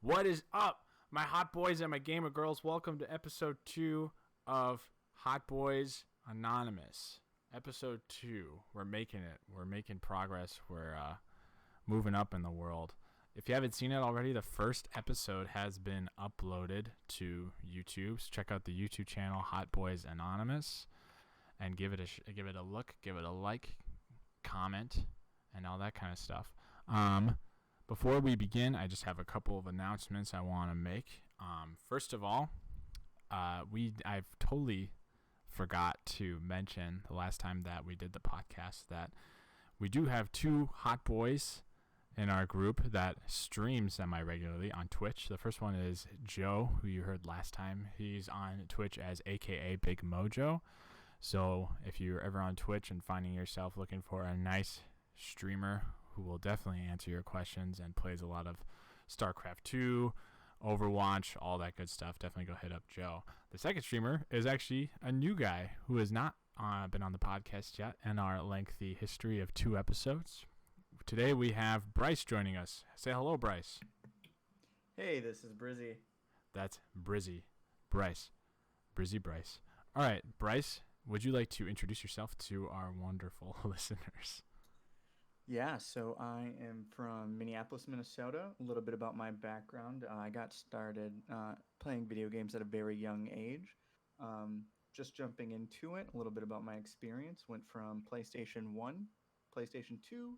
What is up, my hot boys and my gamer girls? Welcome to episode 2 of Hot Boys Anonymous. Episode 2. We're making it. We're making progress. We're moving up in the world. If you haven't seen it already, the first episode has been uploaded to YouTube. So check out the YouTube channel Hot Boys Anonymous and give it a look, give it a like, comment, and all that kind of stuff. Before we begin, I just have a couple of announcements I want to make. First of all, I've totally forgot to mention the last time that we did the podcast that we do have 2 hot boys in our group that stream semi-regularly on Twitch. The first one is Joe, who you heard last time. He's on Twitch as AKA Big Mojo. So if you're ever on Twitch and finding yourself looking for a nice streamer who will definitely answer your questions and plays a lot of StarCraft 2, Overwatch, all that good stuff, definitely go hit up Joe. The second streamer is actually a new guy who has not been on the podcast yet in our lengthy history of 2 episodes. Today we have Bryce joining us. Say hello, Bryce. Hey, this is Brizzy. That's Brizzy. Bryce. Brizzy Bryce. All right, Bryce, would you like to introduce yourself to our wonderful listeners? Yeah, so I am from Minneapolis, Minnesota. A little bit about my background. I got started playing video games at a very young age. Just jumping into it, a little bit about my experience. Went from PlayStation 1, PlayStation 2,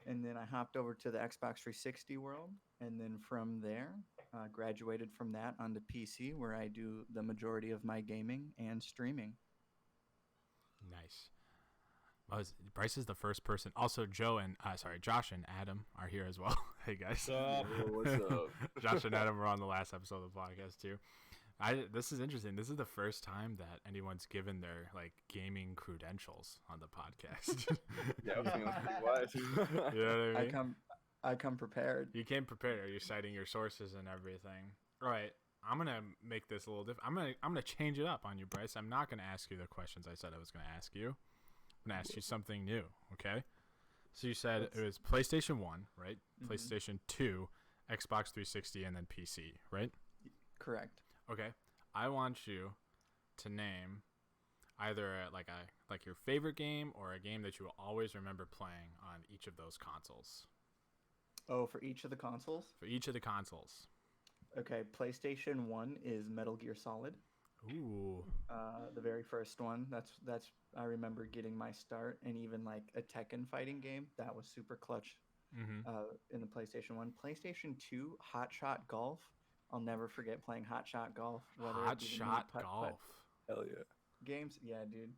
and then I hopped over to the Xbox 360 world. And then from there, graduated from that onto PC, where I do the majority of my gaming and streaming. Nice. Bryce is the first person. Also, Josh and Adam are here as well. Hey guys, what's up? Josh and Adam were on the last episode of the podcast too. This is interesting. This is the first time that anyone's given their gaming credentials on the podcast. Yeah, I was thinking that's pretty wise. You know what I mean? I come prepared. You came prepared. Are you citing your sources and everything? All right. I'm gonna make this a little different. I'm gonna change it up on you, Bryce. I'm not gonna ask you the questions I said I was gonna ask you. I'm going to ask you something new, okay? So you said it was PlayStation 1, right? Mm-hmm. PlayStation 2, Xbox 360, and then PC, right? Correct. Okay. I want you to name either like your favorite game or a game that you will always remember playing on each of those consoles. Oh, for each of the consoles? For each of the consoles. Okay, PlayStation 1 is Metal Gear Solid. Ooh. The very first one. That's I remember getting my start, and even like a Tekken fighting game that was super clutch. Mm-hmm. In the PlayStation 1. PlayStation 2, Hot Shot Golf. I'll never forget playing Hot Shot Golf. Hot Shot Golf. Hell yeah. Games, yeah, dude.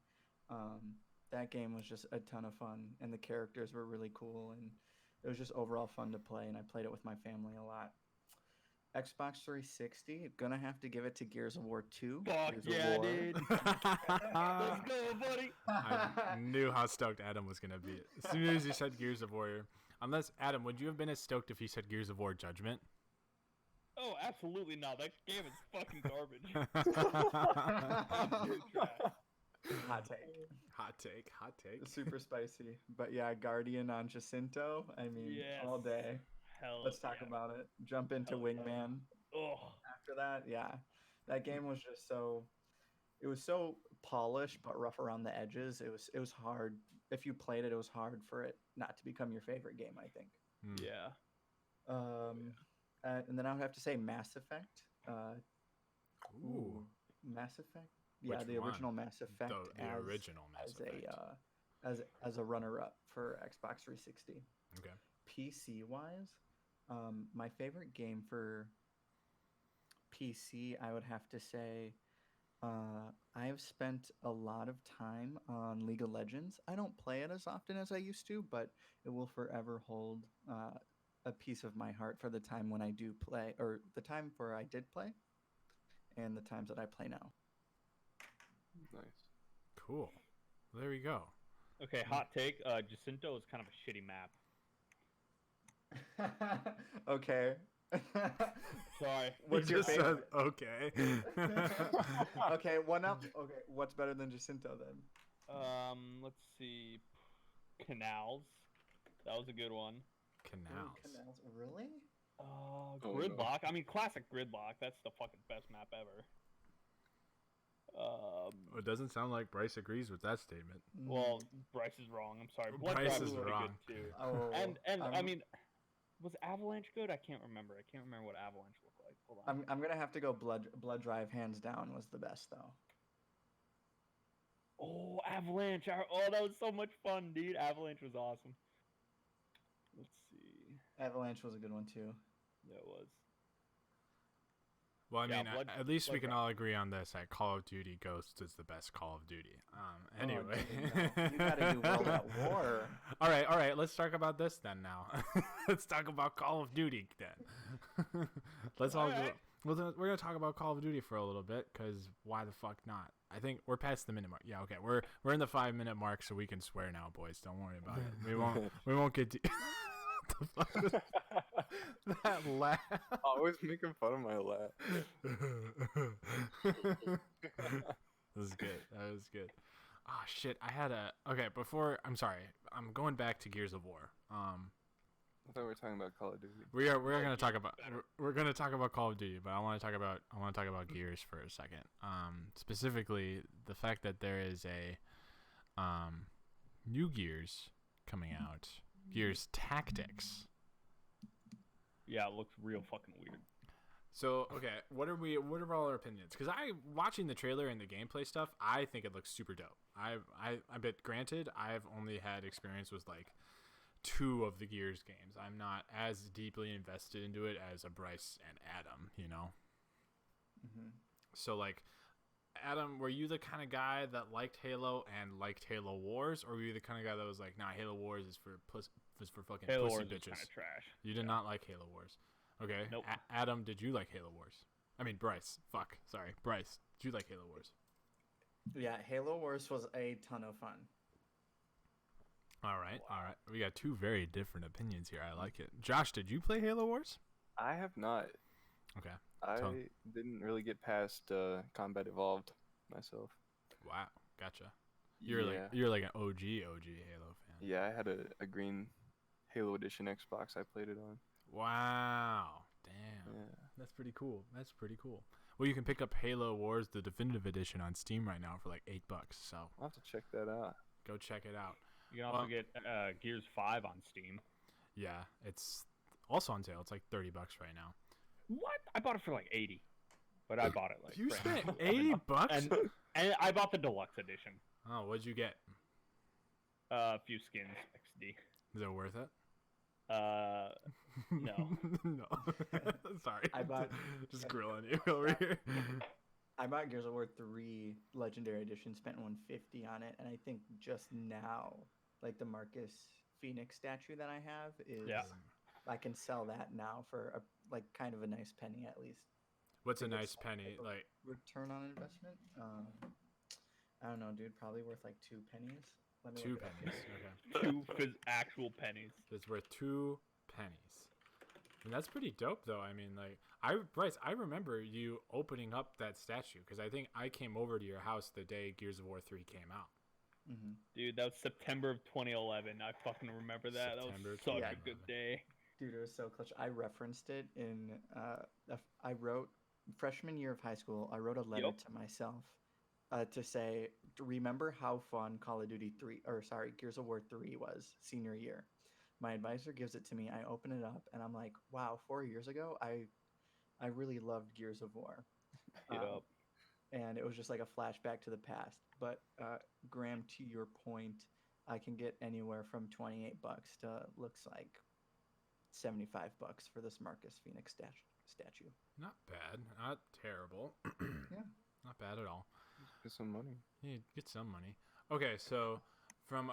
That game was just a ton of fun, and the characters were really cool, and it was just overall fun to play, and I played it with my family a lot. Xbox 360, gonna have to give it to Gears of War 2. Fuck Gears yeah, dude. Let's go, buddy. I knew how stoked Adam was going to be. As soon as he said Gears of War. Unless, Adam, would you have been as stoked if he said Gears of War Judgment? Oh, absolutely not. That game is fucking garbage. Hot take. Hot take. Super spicy. But yeah, Guardian on Jacinto. I mean, Yes. all day. Hell Let's talk yeah. about it. Jump into Wingman. Oh, After that, yeah. That game was just so... It was so polished, but rough around the edges. It was hard. If you played it, it was hard for it not to become your favorite game, I think. yeah. And then I would have to say Mass Effect. Ooh. Mass Effect? Yeah, Which the one? original Mass Effect. The original Mass Effect. As a runner-up for Xbox 360. Okay. PC-wise, my favorite game for PC, I would have to say, I have spent a lot of time on League of Legends. I don't play it as often as I used to, but it will forever hold a piece of my heart for the time when I do play, or the time where I did play, and the times that I play now. Nice. Cool. There we go. Okay, hot take. Jacinto is kind of a shitty map. Okay. Sorry. What's He your just favorite? said, okay. Okay, one up. Okay, what's better than Jacinto then? Let's see. Canals. That was a good one. Canals. Canals, really? Oh, Grizzly Gridlock. I mean, classic Gridlock. That's the fucking best map ever. It doesn't sound like Bryce agrees with that statement. Well, Bryce is wrong. I'm sorry. Blood Bryce Drive is was pretty wrong. good too. Oh, And I mean, was Avalanche good? I can't remember. I can't remember what Avalanche looked like. Hold on. I'm gonna have to go Blood Drive hands down was the best though. Oh, Avalanche! Oh, that was so much fun, dude. Avalanche was awesome. Let's see. Avalanche was a good one too. Yeah, it was. Well, I Yeah, mean, Blood- at least we Blood can Drive. all agree on this that Call of Duty Ghosts is the best Call of Duty. Anyway. dude, no. You gotta do World at War. All right. Let's talk about this then now. Let's talk about Call of Duty then. Let's all Alright. We're going to talk about Call of Duty for a little bit because why the fuck not? I think we're past the minute mark. Yeah, okay. We're in the 5-minute mark, so we can swear now, boys. Don't worry about it. We won't get to what the fuck was that laugh. Always making fun of my laugh. That was good. That was good. Oh shit! I'm sorry. I'm going back to Gears of War. I thought we were talking about Call of Duty. We're going to talk about we're going to talk about Call of Duty, but I want to talk about Gears for a second. Specifically the fact that there is a new Gears coming out, Gears Tactics. Yeah, it looks real fucking weird. So okay, what are all our opinions? Because watching the trailer and the gameplay stuff, I think it looks super dope. I bet granted, I've only had experience with like 2 of the Gears games. I'm not as deeply invested into it as a Bryce and Adam, you know. Mm-hmm. So like, Adam, were you the kind of guy that liked Halo and liked Halo Wars, or were you the kind of guy that was like, nah, Halo Wars is for fucking Halo pussy Wars is bitches? kind of trash. You did not like Halo Wars. Okay. Nope. Adam, did you like Halo Wars? I mean, Bryce. Fuck. Sorry. Bryce, did you like Halo Wars? Yeah, Halo Wars was a ton of fun. All right. We got 2 very different opinions here. I like it. Josh, did you play Halo Wars? I have not. Okay. I So- didn't really get past Combat Evolved myself. Wow. Gotcha. You're like an OG Halo fan. Yeah, I had a green Halo Edition Xbox I played it on. Wow. Damn. Yeah. That's pretty cool. Well, you can pick up Halo Wars, the definitive edition, on Steam right now for like $8. So I'll have to check that out. go check it out. You can also get Gears 5 on Steam. Yeah, it's also on sale. It's like $30 right now. What? I bought it for like 80, but I bought it like. You brand spent new. $80? And I bought the deluxe edition. Oh, what'd you get? A few skins XD. Is it worth it? No. No. Sorry. I bought- just grilling you over here. I bought Gears of War 3 Legendary Edition, spent $150 on it, and I think just now, like the Marcus Phoenix statue that I have is, Yeah. I can sell that now for like kind of a nice penny at least. What's a think nice it's penny? like a Like Return on investment? I don't know, dude. Probably worth like 2 pennies. Let me 2 look it up pennies. here. Okay. 2 actual pennies. It's worth 2 pennies. And that's pretty dope, though. I mean, like, Bryce, I remember you opening up that statue because I think I came over to your house the day Gears of War 3 came out. Mm-hmm. Dude, that was September of 2011. I fucking remember that. September That was such a 2011. good day. Dude, it was so clutch. I referenced it in. I wrote freshman year of high school. I wrote a letter Yep. to myself to say, remember how fun Call of Duty 3, or sorry, Gears of War 3 was senior year. My advisor gives it to me. I open it up, and I'm like, wow, 4 years ago, I really loved Gears of War. Yep. And it was just like a flashback to the past. But Graham, to your point, I can get anywhere from $28 to looks like $75 for this Marcus Phoenix statue. Not bad. Not terrible. Yeah. Not bad at all. Get some money. Yeah, get some money. Okay, so from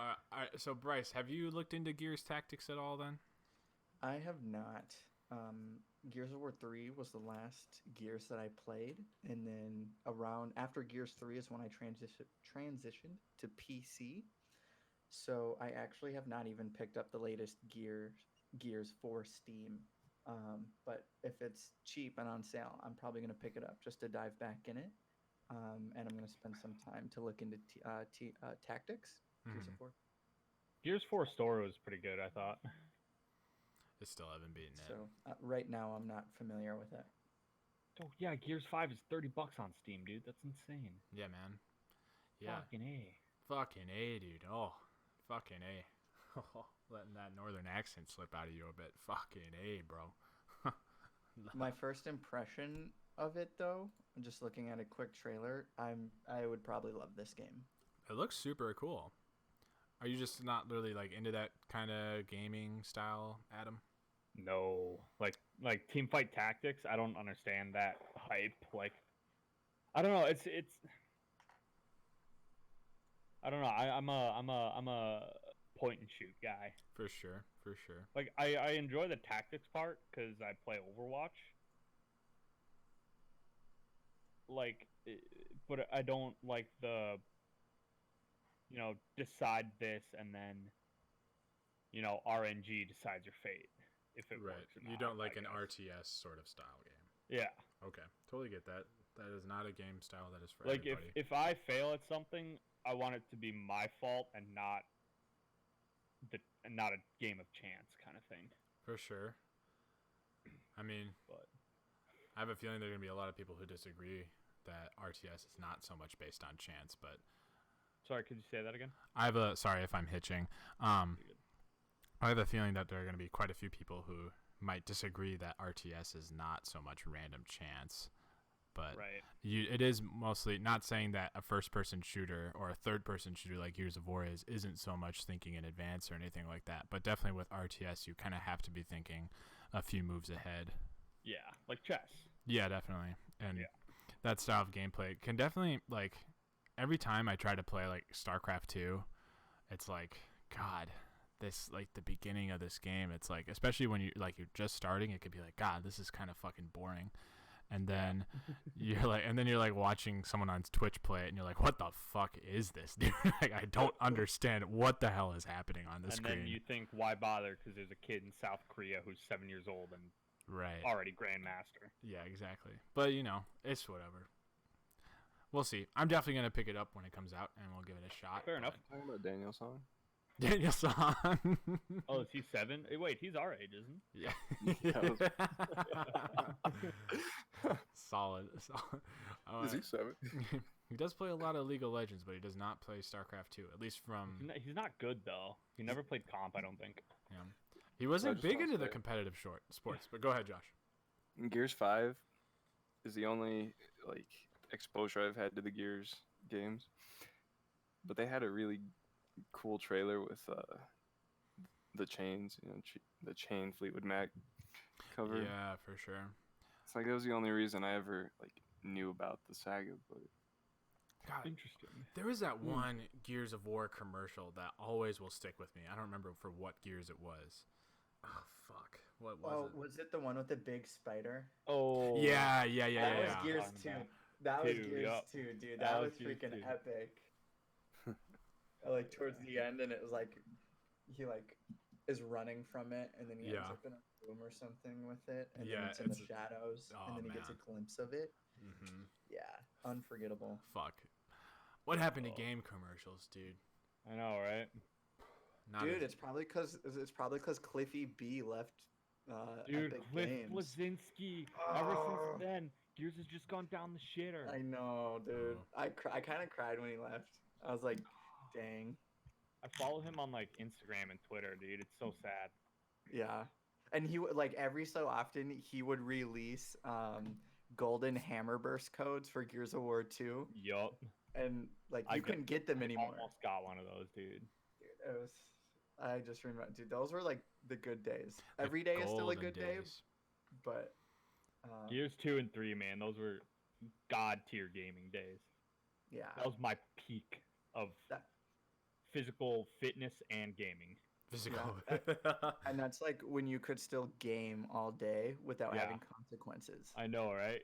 so Bryce, have you looked into Gears Tactics at all then? I have not. Gears of War 3 was the last Gears that I played, and then around after Gears 3 is when I transitioned to PC. So I actually have not even picked up the latest Gears for Steam. But if it's cheap and on sale, I'm probably going to pick it up just to dive back in it. And I'm going to spend some time to look into Tactics. Gears of War. Gears 4 story was pretty good, I thought. I still haven't beaten it. So right now I'm not familiar with it. Oh yeah, Gears 5 is $30 on Steam, dude. That's insane. Yeah, man. Yeah. Fucking A. Fucking A, dude. Oh, fucking A. Letting that northern accent slip out of you a bit. Fucking A, bro. My first impression of it, though, just looking at a quick trailer, I would probably love this game. It looks super cool. Are you just not really like into that kind of gaming style, Adam? No, like team fight tactics. I don't understand that hype. Like, I don't know. It's. I don't know. I'm a point and shoot guy. For sure, for sure. Like, I enjoy the tactics part because I play Overwatch. Like, but I don't like the. Decide this and then. RNG decides your fate. If it Right. works or You not, don't like I an guess. RTS sort of style game. Yeah. Okay, totally get that. That is not a game style that is for Like everybody. if I fail at something, I want it to be my fault and not a game of chance kind of thing. For sure. I mean, But I have a feeling there are going to be a lot of people who disagree that RTS is not so much based on chance, but sorry, could you say that again? sorry if I'm hitching. I have a feeling that there are going to be quite a few people who might disagree that RTS is not so much random chance. But Right. it is mostly, not saying that a first-person shooter or a third-person shooter like Gears of War isn't so much thinking in advance or anything like that. But definitely with RTS, you kind of have to be thinking a few moves ahead. Yeah, like chess. Yeah, definitely. And Yeah. that style of gameplay can definitely, like, every time I try to play, like, StarCraft 2, it's like, God, this, like, the beginning of this game, it's like, especially when you're just starting, it could be like, God, this is kind of fucking boring. And then you're like watching someone on Twitch play it, and you're like, what the fuck is this, dude? Like, I don't understand what the hell is happening on the screen. And then you think, why bother? Because there's a kid in South Korea who's 7 years old and right. already grandmaster. Yeah, exactly. But, it's whatever. We'll see. I'm definitely going to pick it up when it comes out, and we'll give it a shot. Fair enough. Talking about Daniel's song. Daniel Song. Oh, is he 7? Wait, he's our age, isn't he? Yeah. Solid. Is he 7? He does play a lot of League of Legends, but he does not play StarCraft 2, at least from... He's not good, though. He never played comp, I don't think. Yeah. He wasn't just big wanna into the say- competitive sports, but go ahead, Josh. Gears 5 is the only exposure I've had to the Gears games, but they had a really cool trailer with the chains, the chain Fleetwood Mac cover. Yeah, for sure. It's like that was the only reason I ever knew about the saga, but God, Interesting. there was that one Gears of War commercial that always will stick with me. I don't remember for what Gears it was. Oh, fuck. What was it? Was it the one with the big spider? Oh. Yeah. That was Gears Talking 2. about That was two, Gears yup. 2, dude. That That was was Gears freaking 2. epic. Towards the end, and it was like he is running from it, and then he ends Yeah. up in a room or something with it, and Yeah, then it's in the it's- shadows, oh, and then he gets a man. glimpse of it. Mm-hmm. Yeah, unforgettable. Fuck. What happened to Oh. game commercials, dude? I know, right? Not Dude, as- it's probably because Cliffy B left Dude, Epic Cliff Games. Blazinski. Ever Oh. since then, Gears has just gone down the shitter. I know, dude. Oh. I kind of cried when he left. I was like, dang. I follow him on Instagram and Twitter, dude. It's so sad. Yeah, and he would every so often he would release golden hammerburst codes for Gears of War 2, Yup. and I you got- couldn't get them anymore. Almost got one of those, dude. It was. I just remember, dude. Those were the good days. the Every day is still a golden good day, days. but Gears 2 and 3, man, those were god tier gaming days. yeah, That was my peak of That- physical fitness and gaming. Physical. and that's when you could still game all day without Yeah. having consequences. I know, right?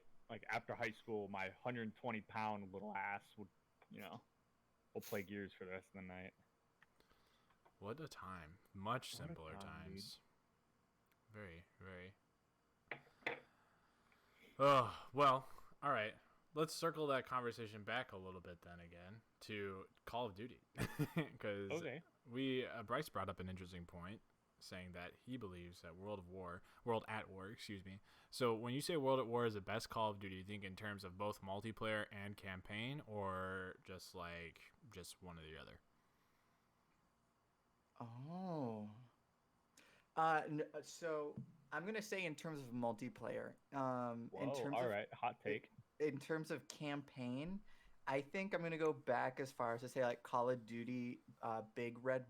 After high school, my 120-pound little ass would, we'll play Gears for the rest of the night. What a time. Much What a simpler time, dude. times. Very, very. Oh, well, all right. Let's circle that conversation back a little bit then again to Call of Duty. Because Okay. Bryce brought up an interesting point. saying that he believes that World at War, excuse me. So when you say World at War is the best Call of Duty, you think in terms of both multiplayer and campaign, or just one or the other? Oh. So I'm gonna say in terms of multiplayer. In Whoa, terms all of right, hot take. in terms of campaign, I think I'm gonna go back as far as to say like Call of Duty, Big Red.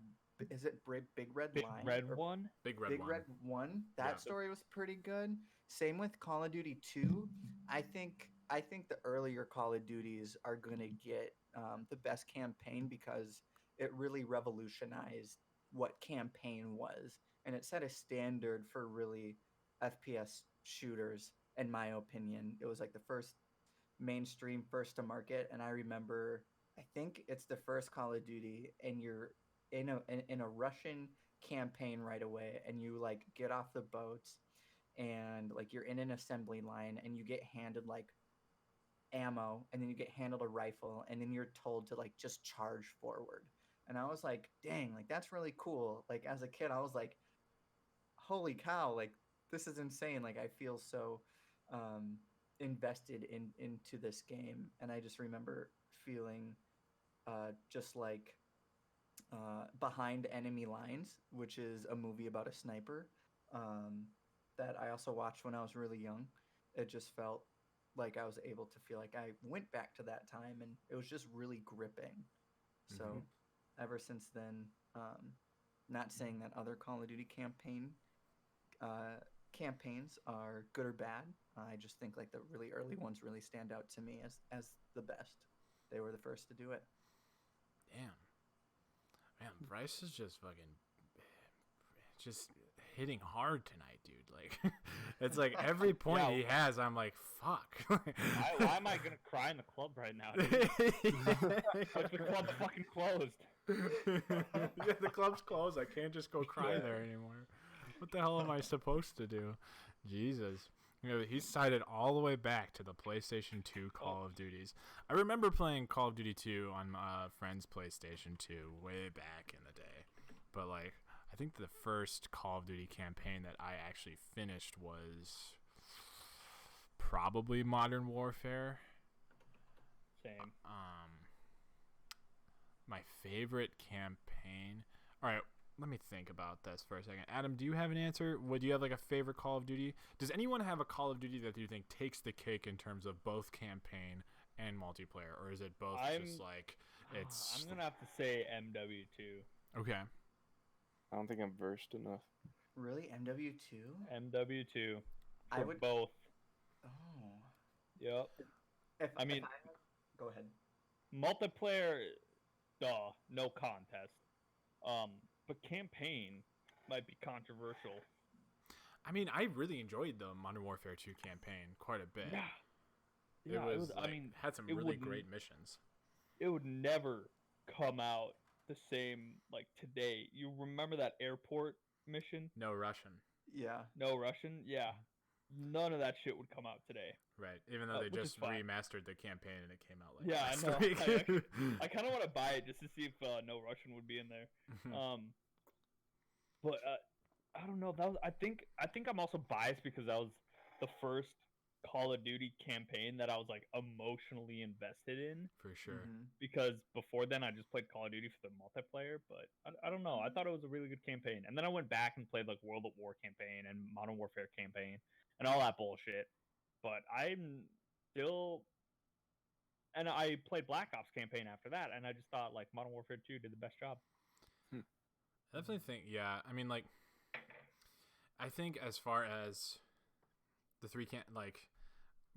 Is it Big Red Big Line? red or one. Big Red Big One. Red One? That Yeah. story was pretty good. Same with Call of Duty 2. I think the earlier Call of Duties are gonna get the best campaign because it really revolutionized what campaign was, and it set a standard for really FPS shooters. In my opinion, it was like the first mainstream, first to market, and I remember I think it's the first Call of Duty, and you're in a Russian campaign right away, and you like get off the boats, and like you're in an assembly line, and you get handed like ammo, and then you get handled a rifle, and then you're told to like just charge forward. And I was like, dang, like that's really cool. Like as a kid, I was like, holy cow, like this is insane. Like I feel so um invested into this game, and I just remember feeling just like Behind Enemy Lines, which is a movie about a sniper um, that I also watched when I was really young. It just felt like I was able to feel like I went back to that time, and it was just really gripping. So ever since then, not saying that other Call of Duty campaigns are good or bad. I just think like the really early ones really stand out to me as the best. They were the first to do it. Damn. Man, Bryce is just hitting hard tonight, dude. Like, it's like every point Yeah. he has, I'm like, fuck. Why am I gonna cry in the club right now? Like the club's fucking closed. Yeah, the club's closed. I can't just go cry there anymore. What the hell am I supposed to do? Jesus. You know, he's cited all the way back to the PlayStation 2 Call of Duties. I remember playing Call of Duty 2 on my friend's PlayStation 2 way back in the day. But, like, I think the first Call of Duty campaign that I actually finished was probably Modern Warfare. Same. My favorite campaign. All right, let me think about this for a second. Adam, do you have an answer? Would you have like a favorite Call of Duty? Does anyone have a Call of Duty that you think takes the cake in terms of both campaign and multiplayer, or is it both just like it's? I'm gonna have to say MW2. Okay. I don't think I'm versed enough. Really, MW2? MW2. I would both. Oh. Yep. Go ahead. Multiplayer, duh, no contest. But campaign might be controversial. I mean, I really enjoyed the Modern Warfare 2 campaign quite a bit. Yeah. It was had some really great missions. It would never come out the same like today. You remember that airport mission? No Russian. Yeah. No Russian? Yeah. None of that shit would come out today. Right. Even though they which just is fine. remastered the campaign and it came out like Yeah, I last know. week. I kind of want to buy it just to see if No Russian would be in there. But I don't know. I think I'm also biased because that was the first Call of Duty campaign that I was like emotionally invested in. For sure. Because before then I just played Call of Duty for the multiplayer, but I don't know. I thought it was a really good campaign. And then I went back and played like World at War campaign and Modern Warfare campaign and all that bullshit. But I'm still, and I played Black Ops campaign after that, and I just thought like Modern Warfare 2 did the best job. I definitely think, yeah. I mean, like, I think as far as the three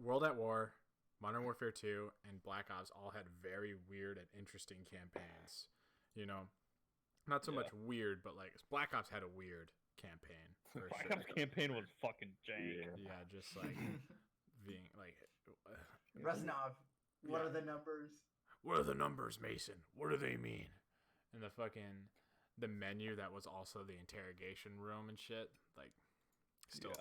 World at War, Modern Warfare 2, and Black Ops all had very weird and interesting campaigns. You know, not so much weird, but like Black Ops had a weird campaign. For Black sure. Ops campaign was fucking jank. Yeah, just like being like Reznov, what are the numbers? What are the numbers, Mason? What do they mean? And the menu that was also the interrogation room and shit. Like, still,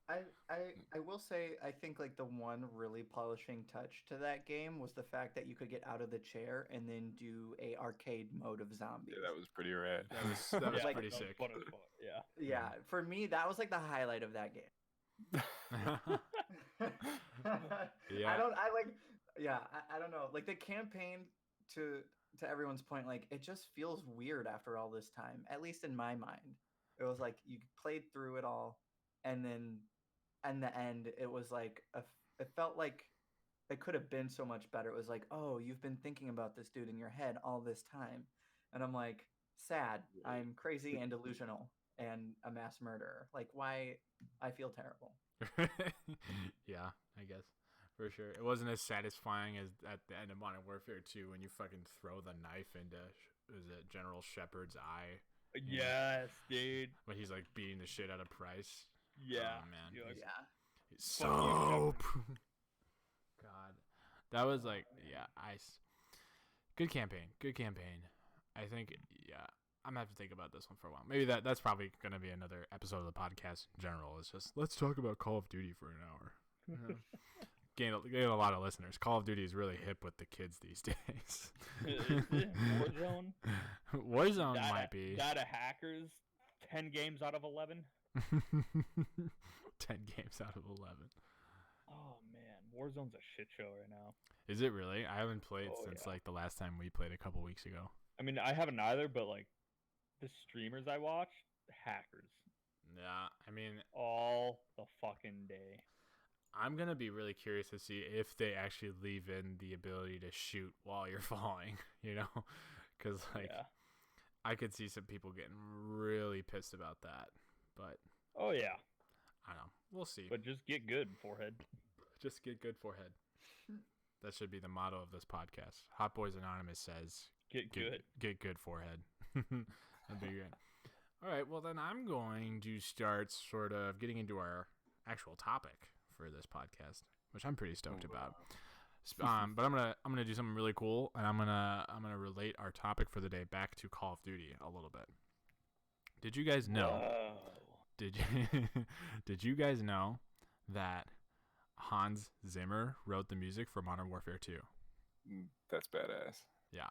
I will say I think like the one really polishing touch to that game was the fact that you could get out of the chair and then do a arcade mode of zombies. Yeah, that was pretty rad. That was like- pretty that was sick. fun as fuck, yeah. Yeah, for me that was like the highlight of that game. Yeah. I don't know. Like the campaign to everyone's point, like it just feels weird after all this time. At least in my mind. It was like you played through it all and then in the end it was like it felt like it could have been so much better. It was like, "Oh, you've been thinking about this dude in your head all this time." And I'm like, "Sad. I'm crazy and delusional and a mass murderer. Like why I feel terrible." Yeah, I guess. For sure. It wasn't as satisfying as at the end of Modern Warfare 2 when you fucking throw the knife into, was it General Shepard's eye? Yes, dude. When he's like beating the shit out of Price. Yeah. Oh, man. You're like, Yeah. He's Fuck you, so... God. That was like, yeah, good campaign. Good campaign. I think, yeah, I'm going to have to think about this one for a while. Maybe that's probably going to be another episode of the podcast in general. It's just, let's talk about Call of Duty for an hour. You know? Gain a lot of listeners. Call of Duty is really hip with the kids these days. Warzone? Warzone might be. Data hackers, 10 games out of 11. 10 games out of 11. Oh, man. Warzone's a shit show right now. Is it really? I haven't played Oh, since yeah. like the last time we played a couple weeks ago. I mean, I haven't either, but like the streamers I watch, hackers. Yeah, I mean, All the fucking day. I'm going to be really curious to see if they actually leave in the ability to shoot while you're falling, you know? Because, like, Yeah. I could see some people getting really pissed about that. But, Oh, yeah. I don't know. We'll see. But just get good, forehead. Just get good forehead. That should be the motto of this podcast. Hot Boys Anonymous says, Get good. Get good forehead. That'd be great. All right, well, then I'm going to start sort of getting into our actual topic for this podcast, which I'm pretty stoked about. But I'm gonna do something really cool, and I'm gonna relate our topic for the day back to Call of Duty a little bit. Did you guys know? Whoa. Did you guys know that Hans Zimmer wrote the music for Modern Warfare 2? That's badass. Yeah.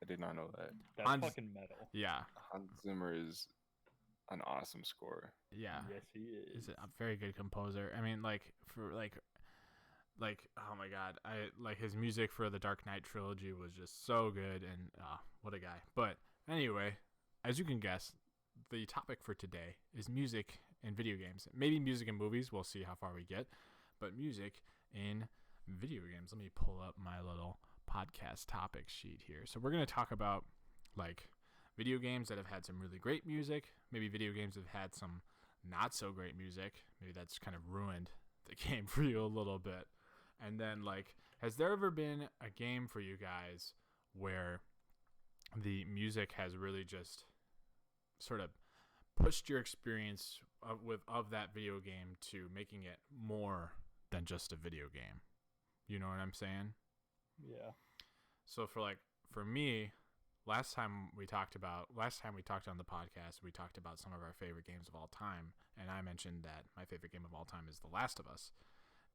I did not know that. That's Hans- fucking metal. Yeah. Hans Zimmer is an awesome scorer. Yeah. Yes, he is. He's a very good composer. I mean, like for like oh my god, I like his music for the Dark Knight trilogy was just so good, and what a guy. But anyway, as you can guess, the topic for today is music in video games. Maybe music in movies. We'll see how far we get. But music in video games. Let me pull up my little podcast topic sheet here. So we're gonna talk about like video games that have had some really great music. Maybe video games that have had some not so great music. Maybe that's kind of ruined the game for you a little bit. And then, like, has there ever been a game for you guys where the music has really just sort of pushed your experience of that video game to making it more than just a video game? You know what I'm saying? Yeah. So for me, last time we talked on the podcast, we talked about some of our favorite games of all time, and I mentioned that my favorite game of all time is The Last of Us.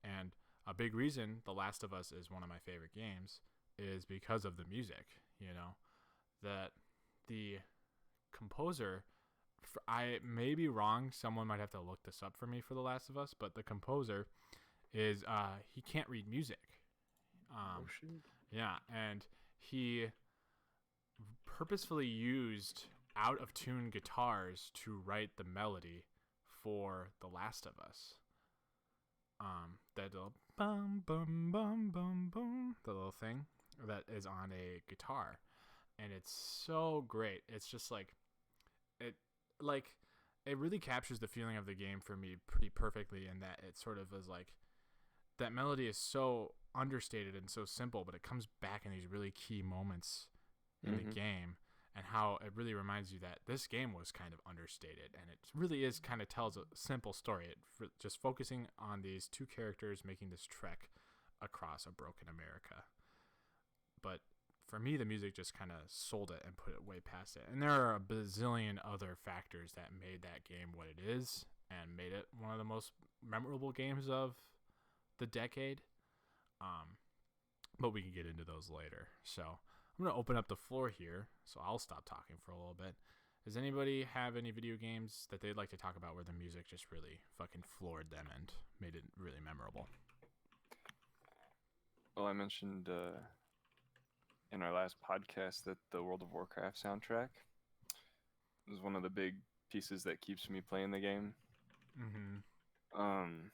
And a big reason The Last of Us is one of my favorite games is because of the music, you know, that the composer, I may be wrong, someone might have to look this up for me for The Last of Us, but the composer is, he can't read music. Oh shit. Yeah, and he purposefully used out-of-tune guitars to write the melody for The Last of Us. That little bum bum bum bum bum, the little thing that is on a guitar, and it's so great. It's just like it really captures the feeling of the game for me pretty perfectly, in that it sort of is like that melody is so understated and so simple, but it comes back in these really key moments in the game, and how it really reminds you that this game was kind of understated, and it really is kind of tells a simple story. Just focusing on these two characters making this trek across a broken America. But for me, the music just kind of sold it and put it way past it. And there are a bazillion other factors that made that game what it is, and made it one of the most memorable games of the decade. But we can get into those later. So I'm going to open up the floor here, so I'll stop talking for a little bit. Does anybody have any video games that they'd like to talk about where the music just really fucking floored them and made it really memorable? Well, I mentioned in our last podcast that the World of Warcraft soundtrack is one of the big pieces that keeps me playing the game. Mm-hmm.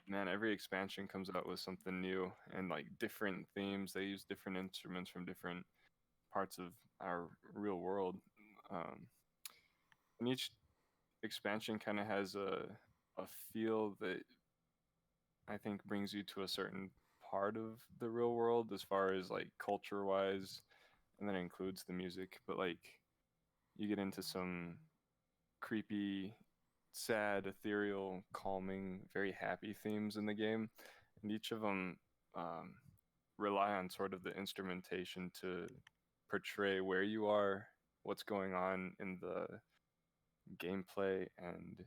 Man, every expansion comes out with something new and like different themes. They use different instruments from different parts of our real world. And each expansion kind of has a feel that I think brings you to a certain part of the real world as far as like culture wise, and then it includes the music. But like you get into some creepy, sad, ethereal, calming, very happy themes in the game, and each of them rely on sort of the instrumentation to portray where you are, what's going on in the gameplay, and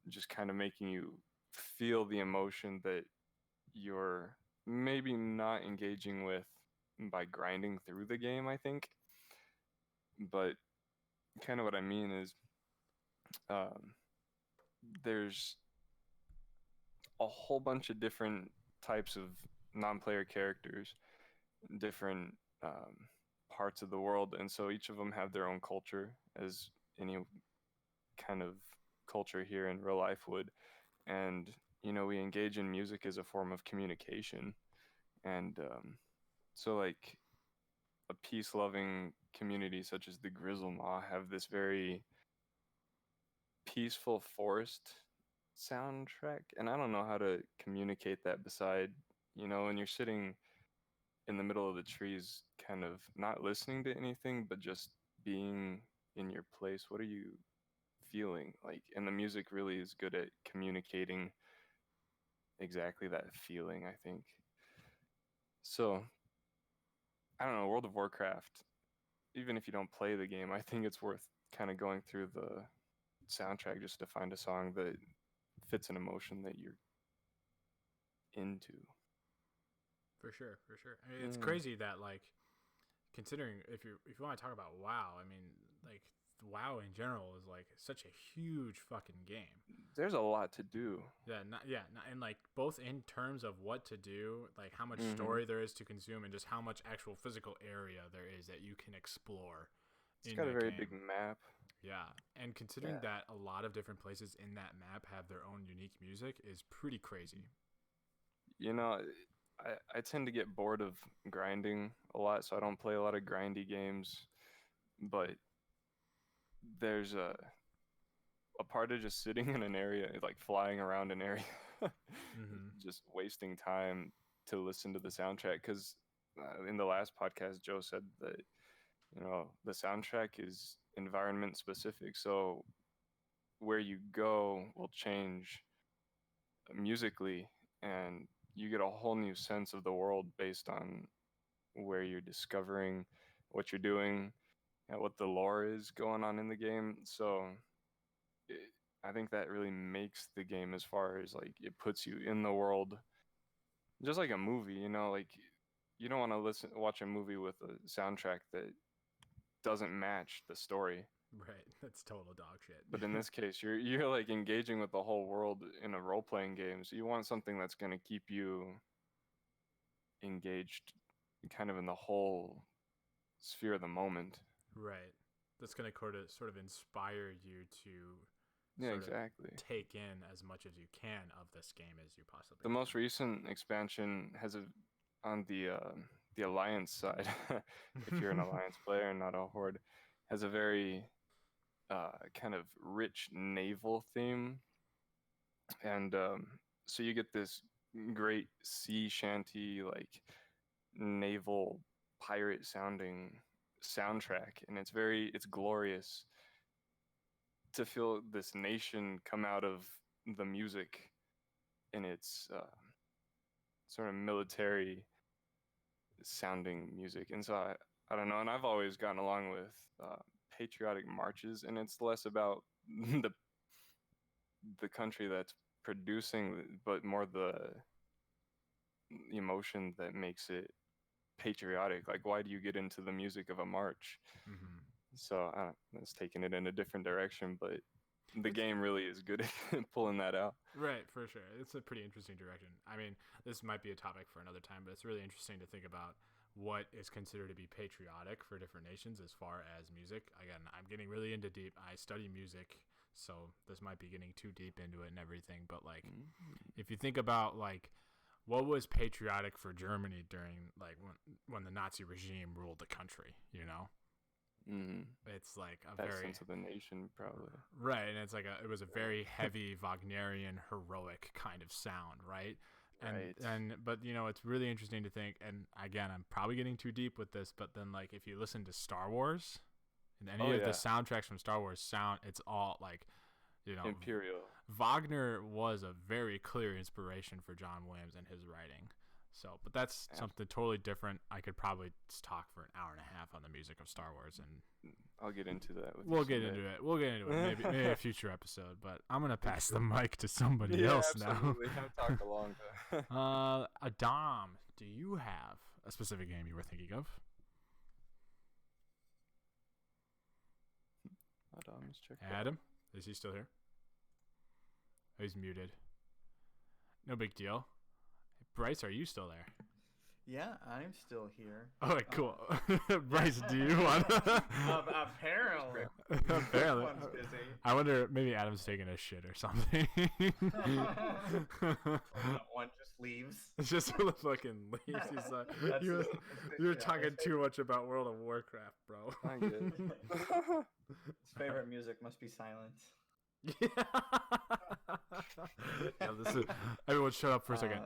just kind of making you feel the emotion that you're maybe not engaging with by grinding through the game, I think. But kind of what I mean is there's a whole bunch of different types of non-player characters, different parts of the world, and so each of them have their own culture, as any kind of culture here in real life would. And we engage in music as a form of communication, and so like a peace-loving community such as the Grizzlemaw have this very peaceful forest soundtrack, and I don't know how to communicate that beside when you're sitting in the middle of the trees, kind of not listening to anything but just being in your place. What are you feeling like? And the music really is good at communicating exactly that feeling, I think. So I don't know, World of Warcraft, even if you don't play the game, I think it's worth kind of going through the soundtrack just to find a song that fits an emotion that you're into. For sure. I mean, it's crazy that like, considering if you want to talk about WoW, I mean, like WoW in general is like such a huge fucking game. There's a lot to do. And like both in terms of what to do, like how much story there is to consume, and just how much actual physical area there is that you can explore. It's got a very big map. Yeah, and considering that a lot of different places in that map have their own unique music is pretty crazy. I tend to get bored of grinding a lot, so I don't play a lot of grindy games. But there's a part of just sitting in an area, like flying around an area, just wasting time to listen to the soundtrack. Because in the last podcast, Joe said that the soundtrack is environment specific, so where you go will change musically, and you get a whole new sense of the world based on where you're discovering, what you're doing, and what the lore is going on in the game. So I think that really makes the game, as far as like it puts you in the world, just like a movie. Like you don't want to watch a movie with a soundtrack that doesn't match the story. Right, that's total dog shit. But in this case, you're like engaging with the whole world in a role-playing game, so you want something that's going to keep you engaged kind of in the whole sphere of the moment. Right. That's going to sort of inspire you to exactly take in as much as you can of this game as you possibly can. The most recent expansion has on the Alliance side, if you're an Alliance player and not a Horde, has a very kind of rich naval theme. And so you get this great sea shanty, like naval pirate sounding soundtrack, and it's glorious to feel this nation come out of the music in its sort of military sounding music. And so I don't know, and I've always gotten along with patriotic marches, and it's less about the country that's producing, but more the emotion that makes it patriotic. Like, why do you get into the music of a march? Mm-hmm. So I don't, it's taking it in a different direction, but the It's- game really is good at pulling that out. Right, for sure. It's a pretty interesting direction. I mean, this might be a topic for another time, but it's really interesting to think about what is considered to be patriotic for different nations as far as music. Again, I'm getting really into deep. I study music, so this might be getting too deep into it and everything, but like if you think about like what was patriotic for Germany during like when the Nazi regime ruled the country, you know? It's like a That very sense of the nation, probably. right, and it's like it was a very heavy Wagnerian heroic kind of sound, right? And but you know, it's really interesting to think, and again, I'm probably getting too deep with this, but then like if you listen to Star Wars and any of the soundtracks from Star Wars sound, it's all like, you know, Imperial. Wagner was a very clear inspiration for John Williams and his writing. So, but that's something totally different. I could probably talk for an hour and a half on the music of Star Wars, and I'll get into that. we'll get into it. We'll get into it. Maybe a future episode. But I'm gonna pass the mic to somebody else absolutely. I've talked a long time. now. Adam, do you have a specific game you were thinking of? Adam's check. Adam, is he still here? Oh, he's muted. No big deal. Bryce, are you still there? Yeah, I'm still here. All right, cool. Bryce, do you want? Apparently. Apparently. One's busy. I wonder, maybe Adam's taking a shit or something. One just leaves. It's just fucking leaves. He's like, you're talking too much about World of Warcraft, bro. I get it. His favorite music must be silence. Yeah, this is, everyone shut up for a second.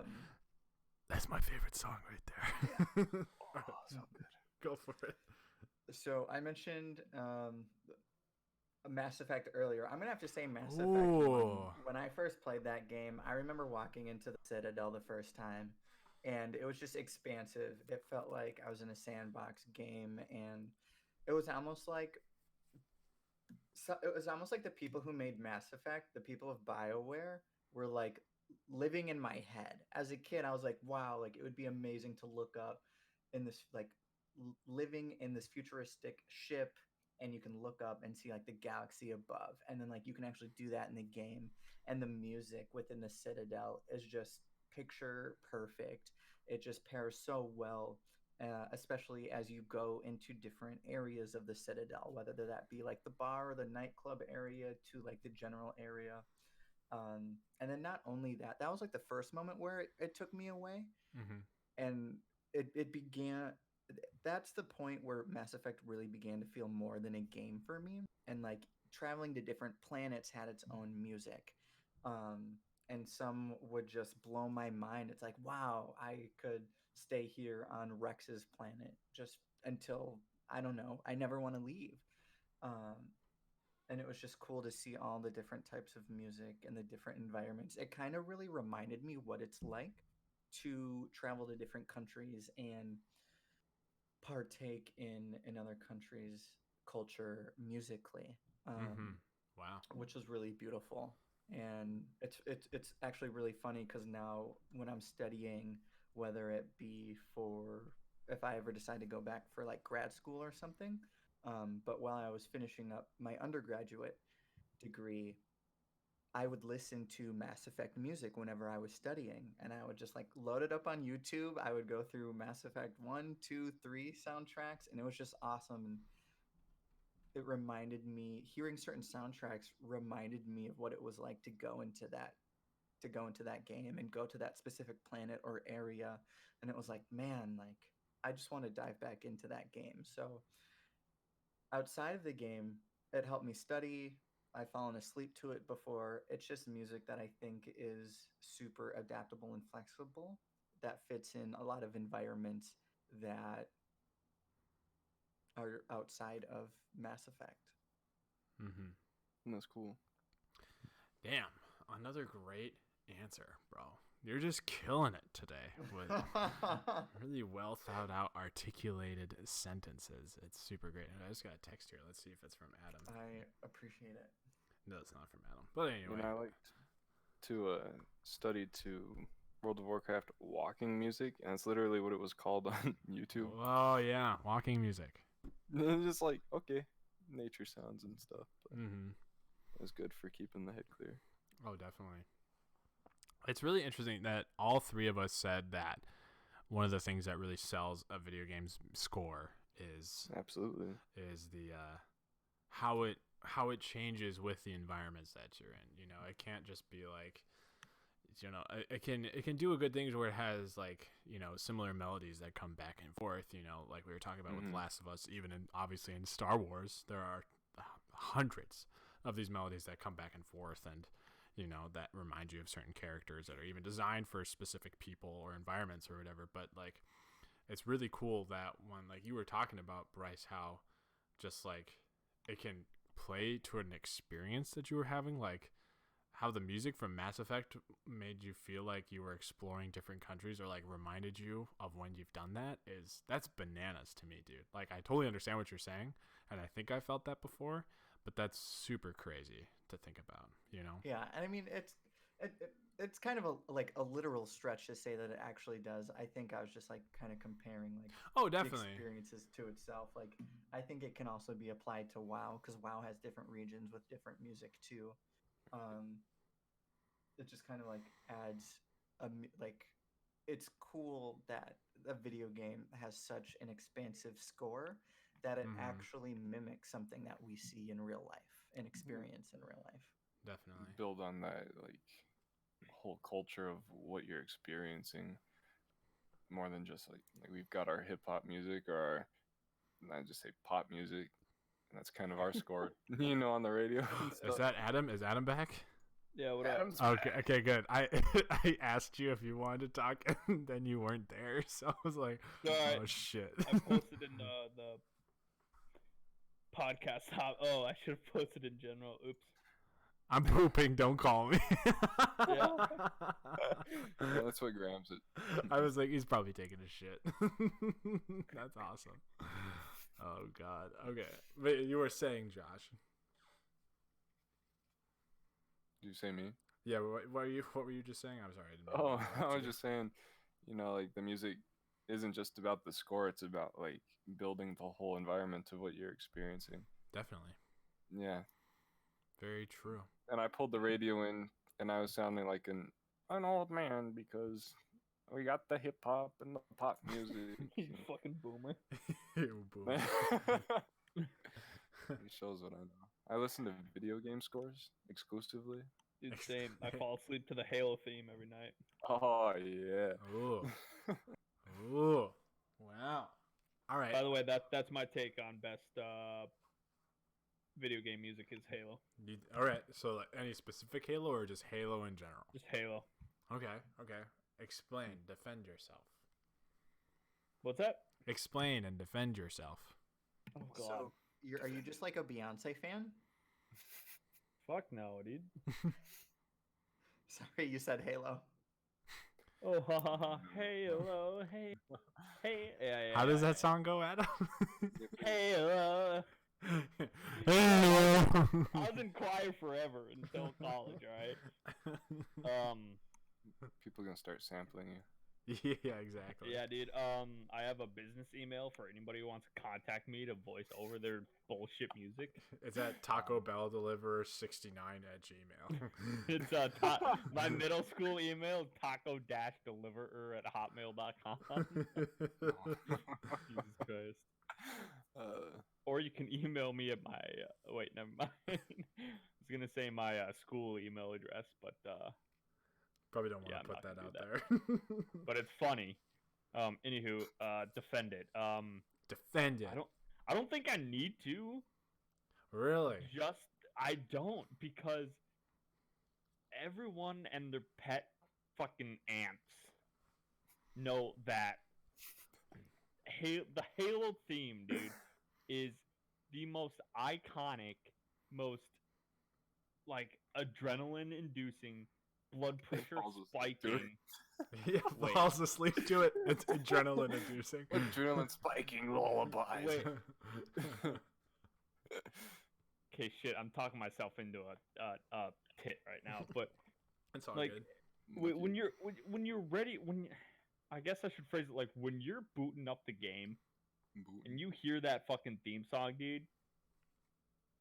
That's my favorite song right there. So good. Go for it. So I mentioned Mass Effect earlier. I'm gonna have to say Mass Effect. Ooh. When I first played that game, I remember walking into the Citadel the first time, and it was just expansive. It felt like I was in a sandbox game, and it was almost like the people who made Mass Effect, the people of BioWare, were like living in my head. As a kid, I was like, wow, like it would be amazing to look up in this like living in this futuristic ship, and you can look up and see like the galaxy above, and then like you can actually do that in the game. And the music within the Citadel is just picture perfect. It just pairs so well, especially as you go into different areas of the Citadel, whether that be like the bar or the nightclub area to like the general area. And then not only that, that was like the first moment where it took me away. Mm-hmm. And it began, that's the point where Mass Effect really began to feel more than a game for me. And like traveling to different planets had its own music. And some would just blow my mind. It's like, wow, I could stay here on Rex's planet just until, I don't know, I never want to leave. And it was just cool to see all the different types of music and the different environments. It kind of really reminded me what it's like to travel to different countries and partake in another country's culture musically, Wow, which was really beautiful. And it's actually really funny because now when I'm studying, whether it be for if I ever decide to go back for like grad school or something, but while I was finishing up my undergraduate degree, I would listen to Mass Effect music whenever I was studying, and I would just like load it up on YouTube. I would go through Mass Effect 1, 2, 3 soundtracks, and it was just awesome. And it reminded me, hearing certain soundtracks reminded me of what it was like to go into that game and go to that specific planet or area. And it was like, man, like I just want to dive back into that game. So outside of the game, it helped me study. I've fallen asleep to it before. It's just music that I think is super adaptable and flexible, that fits in a lot of environments that are outside of Mass Effect. That's cool. Damn, another great answer, bro. You're just killing it today with really well thought out, articulated sentences. It's super great. And I just got a text here. Let's see if it's from Adam. I appreciate it. No, it's not from Adam. But anyway. And I liked to study to World of Warcraft walking music, and it's literally what it was called on YouTube. Oh yeah, walking music. And it's just like, okay, nature sounds and stuff. But Mm-hmm. it was good for keeping the head clear. Oh, definitely. It's really interesting that all three of us said that one of the things that really sells a video game's score is Absolutely. the how it changes with the environments that you're in. You know, it can't just be like, you know, it can do a good things where it has like, you know, similar melodies that come back and forth. You know, like we were talking about with Last of Us. Even obviously in Star Wars, there are hundreds of these melodies that come back and forth, and you know, that remind you of certain characters that are even designed for specific people or environments or whatever. But like, it's really cool that when, like you were talking about, Bryce, how just like it can play to an experience that you were having, like how the music from Mass Effect made you feel like you were exploring different countries, or like reminded you of when you've done that. That's bananas to me, dude. Like, I totally understand what you're saying, and I think I felt that before, but that's super crazy to think about, you know? Yeah, and I mean it's kind of a literal stretch to say that it actually does. I think I was just like kind of comparing like Oh, the definitely. experiences to itself. Like I think it can also be applied to WoW, because WoW has different regions with different music too. It just kind of like adds like, it's cool that a video game has such an expansive score that it actually mimics something that we see in real life and experience in real life. Definitely. Build on that like whole culture of what you're experiencing, more than just like we've got our hip hop music or our, not just say pop music, and that's kind of our score, you know, on the radio. Is that Adam? Is Adam back? Yeah, what Adam's up? Okay, back. okay, good. I I asked you if you wanted to talk, and then you weren't there, so I was like, Alright. oh shit. I posted in the podcast top. Oh, I should have posted in general. Oops. I'm pooping. Don't call me. Yeah, that's what grams it. I was like, he's probably taking a shit. That's awesome. Oh God. Okay, but you were saying, Josh. Did you say me? Yeah. What were you just saying? I'm sorry. I didn't mean to Oh, interrupt I was you. just saying, you know, like the music isn't just about the score, it's about like building the whole environment of what you're experiencing. Definitely. Yeah. Very true. And I pulled the radio in, and I was sounding like an old man because we got the hip hop and the pop music. You fucking boomer. Ew, boom. It shows what I know. I listen to video game scores exclusively. Dude, same. I fall asleep to the Halo theme every night. Oh yeah. Ooh. Ooh. Wow. All right. By the way, that's my take on best video game music is Halo. All right. So, like, any specific Halo or just Halo in general? Just Halo. Okay. Okay. Explain. Defend yourself. What's that? Explain and defend yourself. Oh god. So are you just like a Beyonce fan? Fuck no, dude. Sorry, you said Halo. Oh ha ha ha. Halo. Hey. Hey. Yeah. How does that song go, Adam? Halo. Halo. I was in choir forever until college, alright? People gonna start sampling you. Yeah, exactly. Yeah, dude. I have a business email for anybody who wants to contact me to voice over their bullshit music. It's at Taco Bell Deliverer 69 at Gmail. It's my middle school email, taco-deliverer at hotmail.com. Jesus Christ. Or you can email me at my wait, never mind. I was gonna say my school email address, but Probably don't want Yeah, to I'm put not that gonna out do there. but it's funny. Anywho, defend it. Defend it. I don't think I need to. Really? I don't, because everyone and their pet fucking ants know that the Halo theme, dude, is the most iconic, most like adrenaline inducing, blood pressure Falls asleep to it. spiking. Yeah, Wait. falls asleep to it. It's adrenaline inducing. Adrenaline spiking lullabies. Wait. Okay, shit. I'm talking myself into a pit right now, but It's all like good. when you're ready, I guess I should phrase it like when you're booting up the game and you hear that fucking theme song, dude,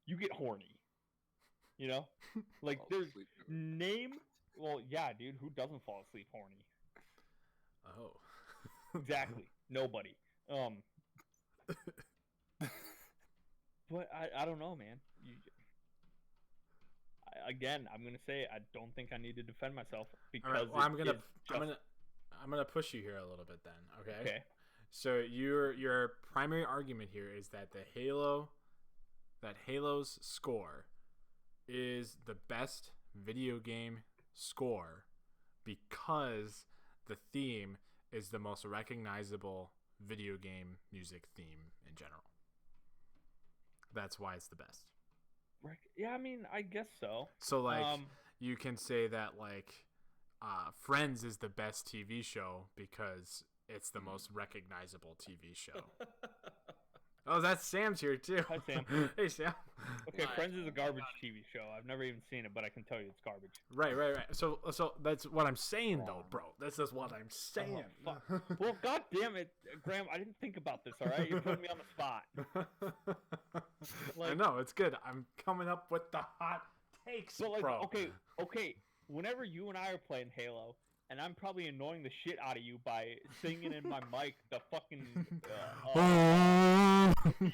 you get horny. You know, like there's name. Well, yeah, dude. Who doesn't fall asleep horny? Oh. Exactly. Nobody. But I don't know, man. Again, I'm gonna say I don't think I need to defend myself because All right, well, I'm gonna push you here a little bit then. Okay. Okay. So your primary argument here is that Halo's score is the best video game score because the theme is the most recognizable video game music theme in general. That's why it's the best. Yeah, I mean, I guess so. So like you can say that like Friends is the best TV show because it's the most recognizable TV show. Oh, that's Sam's here too. Hi, Sam. Hey, Sam. Okay, Friends is a garbage TV show. I've never even seen it, but I can tell you it's garbage. Right. So that's what I'm saying, though, bro. This is what I'm saying. Oh, fuck. Well, god damn it, Graham, I didn't think about this, all right? You're putting me on the spot. I know, it's good. I'm coming up with the hot takes, So, like, bro. okay, whenever you and I are playing Halo, and I'm probably annoying the shit out of you by singing in my mic the fucking...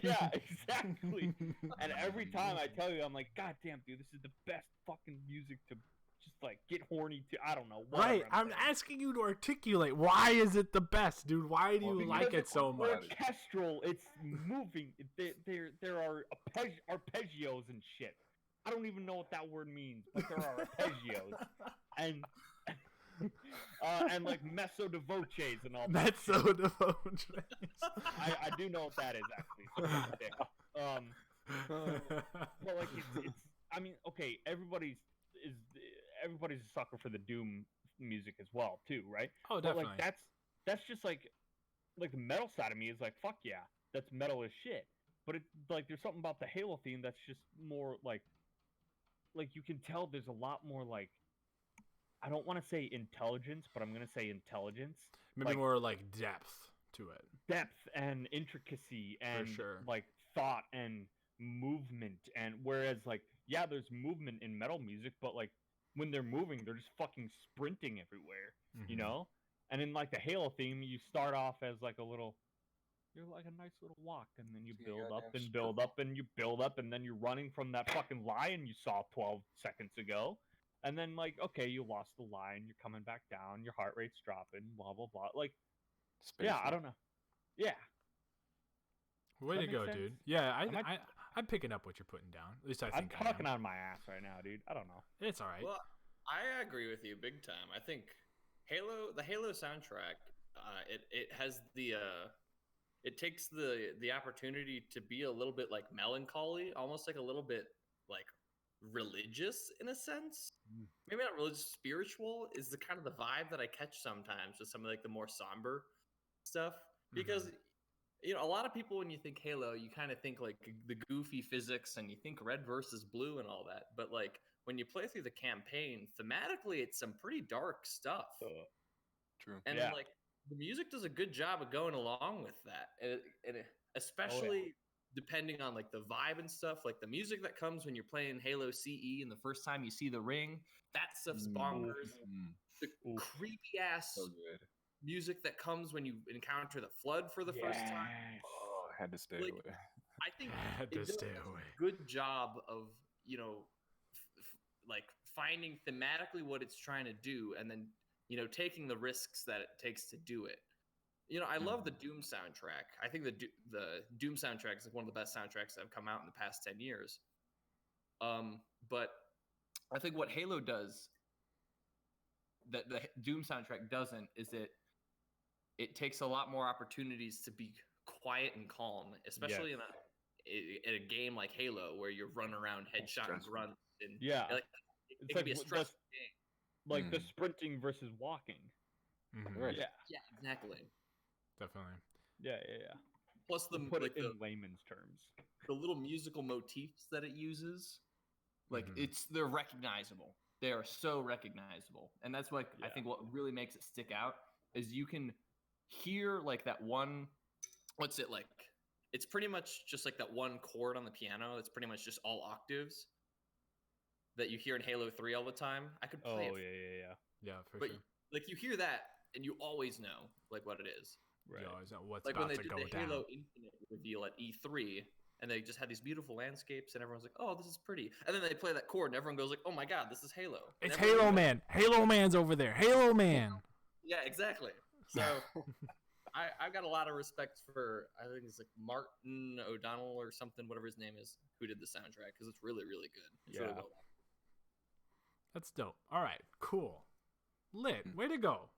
yeah, exactly. And every time I tell you, I'm like, God damn, dude, this is the best fucking music to just, like, get horny to. I don't know. Right, I'm asking you to articulate. Why is it the best, dude? Why do you like it so much? Orchestral, it's moving. There are arpeggios and shit. I don't even know what that word means, but there are arpeggios. And like meso de voces and all that. Meso de voces. I do know what that is actually. So but like it's I mean, okay, everybody's a sucker for the Doom music as well too, right? Oh, definitely. But like that's just like the metal side of me is like, fuck yeah, that's metal as shit. But it like there's something about the Halo theme that's just more like you can tell there's a lot more like, I don't want to say intelligence, but I'm going to say intelligence. Maybe like, more like depth to it. Depth and intricacy and like thought and movement. And whereas like, yeah, there's movement in metal music, but like when they're moving, they're just fucking sprinting everywhere, you know? And in like the Halo theme, you start off as like you're like a nice little walk, and then you build up and build up and you build up, and then you're running from that fucking lion you saw 12 seconds ago. And then, like, okay, you lost the line, you're coming back down, your heart rate's dropping, blah, blah, blah. Like, yeah, I don't know. Yeah. Way to go, sense? Dude. Yeah, I'm picking up what you're putting down. At least I think I'm talking on my ass right now, dude. I don't know. It's all right. Well, I agree with you big time. I think the Halo soundtrack, it has it takes the opportunity to be a little bit like melancholy, almost like a little bit like religious in a sense. Maybe not religious, spiritual is the kind of the vibe that I catch sometimes with some of like the more somber stuff, because you know, a lot of people when you think Halo, you kind of think like the goofy physics and you think red versus blue and all that, but like when you play through the campaign, thematically it's some pretty dark stuff. True. And like the music does a good job of going along with that, and especially depending on like the vibe and stuff, like the music that comes when you're playing Halo CE and the first time you see the ring, that stuff's bonkers. The creepy ass music that comes when you encounter the flood for the first time. Oh, I had to stay away. I think it does a good job of, you know, like finding thematically what it's trying to do, and then, you know, taking the risks that it takes to do it. You know, I love the Doom soundtrack. I think the Doom soundtrack is like one of the best soundtracks that have come out in the past 10 years. But I think what Halo does that the Doom soundtrack doesn't is it takes a lot more opportunities to be quiet and calm, especially in a game like Halo where you're running around headshot and grunt. And like, it can be a stressful game. Like the sprinting versus walking. Right. Yeah, exactly. Definitely. Yeah. Plus the Put it in layman's terms. the little musical motifs that it uses, like Mhm. they're recognizable. They are so recognizable, and that's like I Yeah. think what really makes it stick out is you can hear like that one. What's it like? It's pretty much just like that one chord on the piano. It's pretty much just all octaves that you hear in Halo 3 all the time. I could play Oh it, yeah. Yeah, for but sure. like you hear that and you always know like what it is. Right. You always know what's Like when about they to did go the down. Halo Infinite reveal at E3, and they just had these beautiful landscapes, and everyone's like, "Oh, this is pretty." And then they play that chord, and everyone goes like, "Oh my god, this is Halo." And It's everyone Halo knows- Man. Halo Man's over there. Halo Man. Yeah, exactly. So I've got a lot of respect for I think it's like Martin O'Donnell or something, whatever his name is, who did the soundtrack because it's really really good. It's really Yeah. well done. That's dope. All right, cool. Lit. Way to go.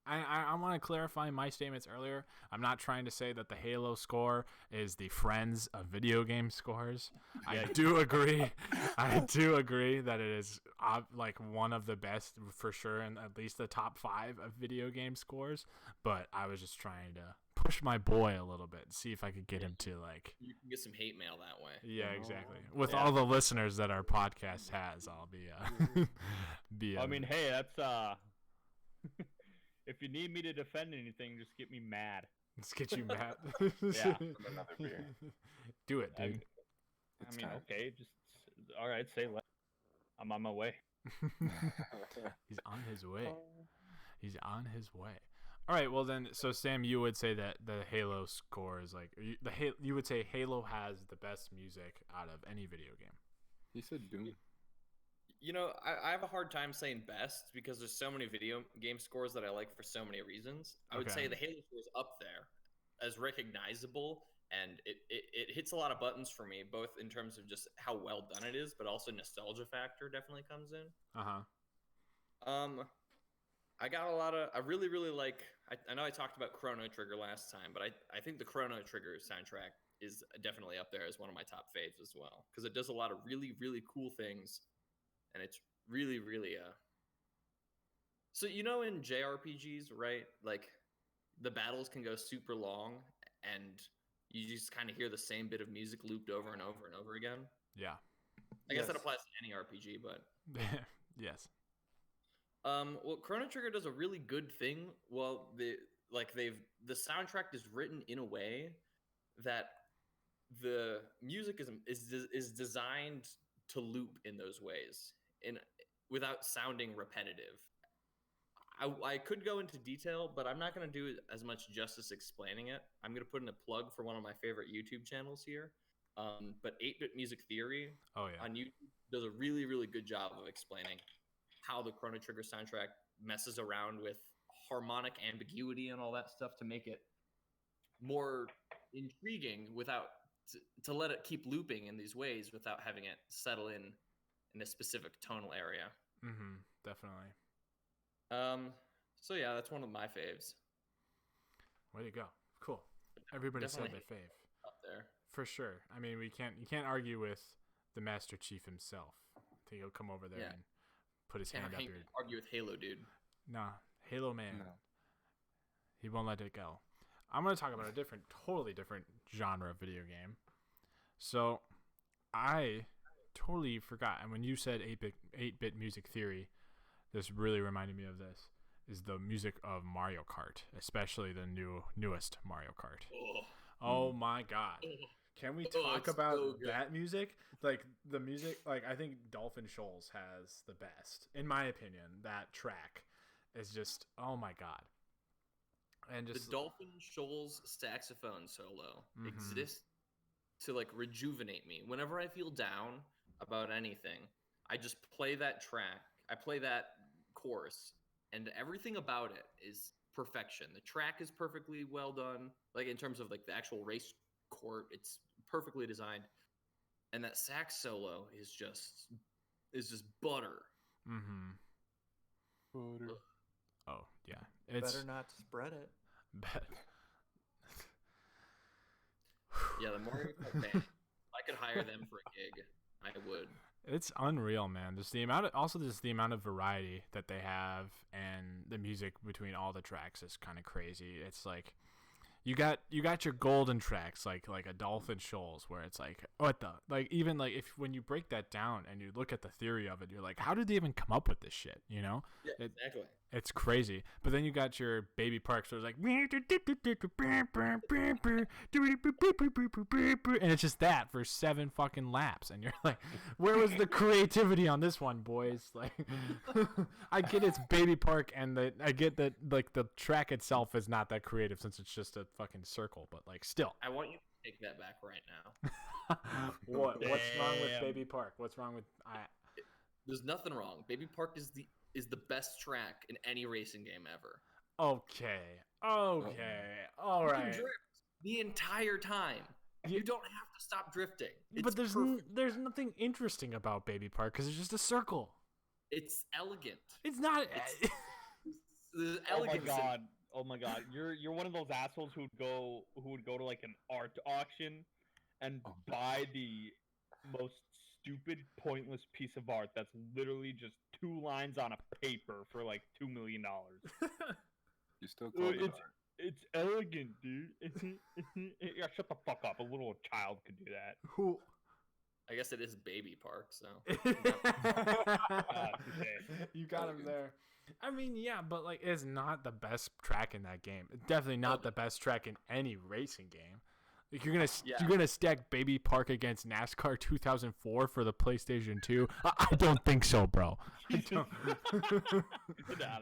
I want to clarify my statements earlier. I'm not trying to say that the Halo score is the Friends of video game scores. I do agree. I do agree that it is like one of the best for sure, and at least the top 5 of video game scores. But I was just trying to push my boy a little bit, see if I could get him to like. You can get some hate mail that way. Yeah, exactly. With Yeah. all the listeners that our podcast has, I'll be be. I mean, hey, that's if you need me to defend anything, just get me mad. Let's get you mad. Yeah. Another beer. Do it, dude. It's I mean, time. okay, just all right. Say less. I'm on my way. He's on his way. He's on his way. All right. Well, then, so Sam, you would say that the Halo score is like you would say Halo has the best music out of any video game. He said Doom. You know, I have a hard time saying best because there's so many video game scores that I like for so many reasons. I would Okay. say the Halo score is up there as recognizable, and it hits a lot of buttons for me, both in terms of just how well done it is, but also nostalgia factor definitely comes in. I got a lot of. I really, really like. I know I talked about Chrono Trigger last time, but I think the Chrono Trigger soundtrack is definitely up there as one of my top faves as well because it does a lot of really, really cool things, and it's really, really So you know in JRPGs, right? Like the battles can go super long, and you just kind of hear the same bit of music looped over and over and over again. Yeah. I guess that Yes. applies to any RPG, but Yes. well, Chrono Trigger does a really good thing. Well, the soundtrack is written in a way that the music is designed to loop in those ways, without sounding repetitive. I could go into detail, but I'm not going to do as much justice explaining it. I'm going to put in a plug for one of my favorite YouTube channels here. But 8-Bit Music Theory Oh yeah. on YouTube does a really, really good job of explaining how the Chrono Trigger soundtrack messes around with harmonic ambiguity and all that stuff to make it more intriguing without to let it keep looping in these ways without having it settle in a specific tonal area. Mm-hmm. Definitely. So yeah, that's one of my faves Way to go. Cool. Everybody said Definitely. their fave. up there. For sure. I mean, you can't argue with the Master Chief himself. I think he'll come over there Yeah. and put his Can't hand up your. argue with Halo, dude. Nah, Halo Man. No. He won't let it go. I'm gonna talk about a totally different genre of video game. So, I totally forgot. And when you said 8-bit music theory, this really reminded me of this. Is the music of Mario Kart, especially the newest Mario Kart. Oh my God. Can we talk it's about so good. that music? Like the music, like I think Dolphin Shoals has the best, in my opinion. That track is just, oh my God. And just The Dolphin Shoals saxophone solo Mhm. exists to like rejuvenate me. Whenever I feel down about anything, I just play that track. I play that chorus, and everything about it is perfection. The track is perfectly well done, like in terms of like the actual race court, it's perfectly designed, and that sax solo is just butter. mm-hmm. Butter. Oh yeah, it's Better not spread it. Yeah, the Mario Kart band. If I could hire them for a gig, I would. It's unreal, man. Just the amount of variety that they have, and the music between all the tracks is kind of crazy. It's like You got your golden tracks like a Dolphin Shoals, where it's like what the like, even like if when you break that down and you look at the theory of it, you're like, how did they even come up with this shit? You know? Yeah, exactly. It's crazy. But then you got your Baby Park, so it's like, and it's just that for 7 fucking laps, and you're like, where was the creativity on this one, boys? Like, I get it's Baby Park, and I get that like the track itself is not that creative since it's just a fucking circle, but like still. I want you to take that back right now. What's wrong with Damn. Baby Park? What's wrong with There's nothing wrong. Baby Park is the best track in any racing game ever. Okay, all You right. can drift the entire time. You don't have to stop drifting. But It's there's nothing interesting about Baby Park because it's just a circle. It's elegant. It's not. The Oh my elegance. god! Oh my god! You're one of those assholes who would go to like an art auction and buy the most stupid, pointless piece of art that's literally just 2 lines on a paper for like $2 million. You still call it art. It's elegant, dude. Yeah, shut the fuck up. A little child could do that. Who? I guess it is Baby Park, so. You got him there. I mean, yeah, but like, it's not the best track in that game. It's definitely not the best track in any racing game. Like, you're gonna stack Baby Park against NASCAR 2004 for the PlayStation 2? I don't think so, bro. Get out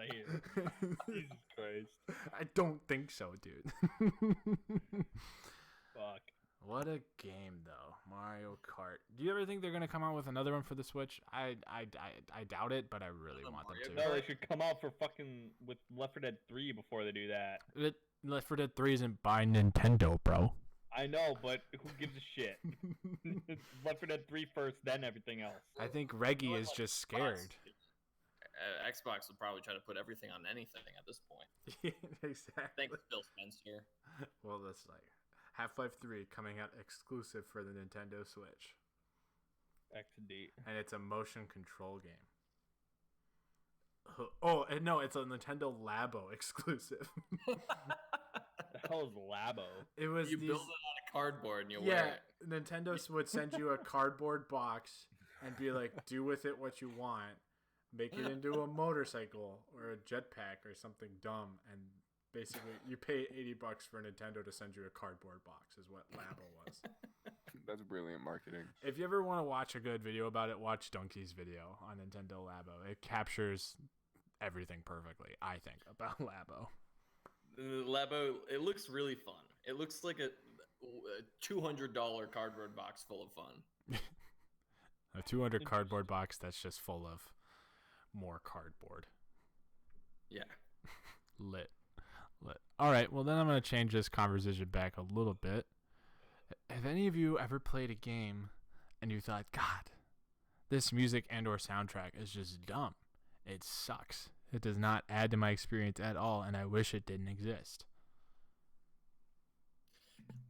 of here. Jesus Christ. I don't think so, dude. Fuck. What a game, though. Mario Kart. Do you ever think they're gonna come out with another one for the Switch? I doubt it, but I really want them to. No, they should come out for fucking with Left 4 Dead 3 before they do that. Left 4 Dead 3 isn't by Nintendo, bro. I know, but who gives a shit? Left 4 Dead 3 first, then everything else. I think Reggie is just scared. Xbox would probably try to put everything on anything at this point. Exactly. Thanks, Phil Spencer. Well, that's like Half-Life 3 coming out exclusive for the Nintendo Switch. XD. And it's a motion control game. Oh, and no, it's a Nintendo Labo exclusive. The hell is Labo? It was you build it on a cardboard and you wear Yeah, it. Nintendo would send you a cardboard box and be like, do with it what you want. Make it into a motorcycle or a jetpack or something dumb, and basically you pay $80 for Nintendo to send you a cardboard box is what Labo was. That's brilliant marketing. If you ever want to watch a good video about it, watch Donkey's video on Nintendo Labo. It captures everything perfectly, I think, about Labo. Labo, it looks really fun. It looks like a $200 cardboard box full of fun. A 200 cardboard box that's just full of more cardboard. Yeah. Lit. All right, well then I'm going to change this conversation back a little bit. Have any of you ever played a game and you thought, God, this music and or soundtrack is just dumb. It sucks. It does not add to my experience at all, and I wish it didn't exist.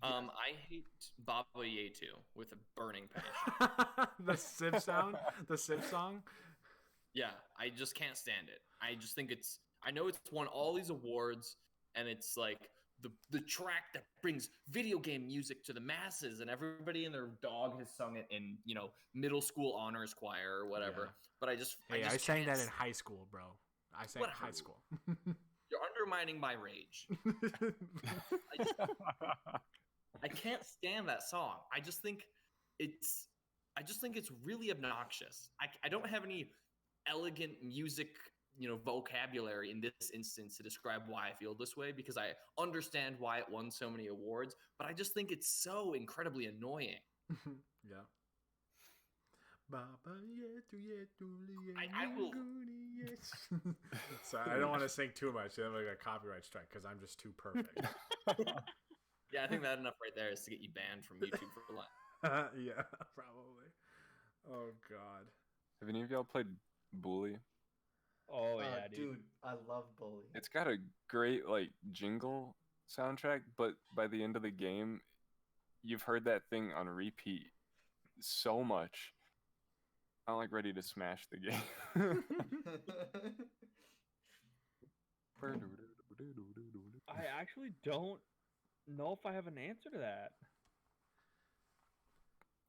I hate Baba Yetu with a burning passion. The Civ sound? The Civ song? Yeah, I just can't stand it. I just think I know it's won all these awards, and it's like the track that brings video game music to the masses, and everybody and their dog has sung it in, middle school honors choir or whatever. Yeah. But I just sang that in high school, bro. I sang it in high school. You're undermining my rage. I can't stand that song. I just think it's really obnoxious. I don't have any elegant music, vocabulary in this instance to describe why I feel this way, because I understand why it won so many awards, but I just think it's so incredibly annoying. Yeah. I will. Sorry, I don't want to sing too much. Then we got a copyright strike because I'm just too perfect. Yeah, I think that enough right there is to get you banned from YouTube for life. Yeah, probably. Oh God. Have any of y'all played Bully? Oh yeah, dude. I love Bully. It's got a great jingle soundtrack, but by the end of the game, you've heard that thing on repeat so much. I'm ready to smash the game. I actually don't know if I have an answer to that.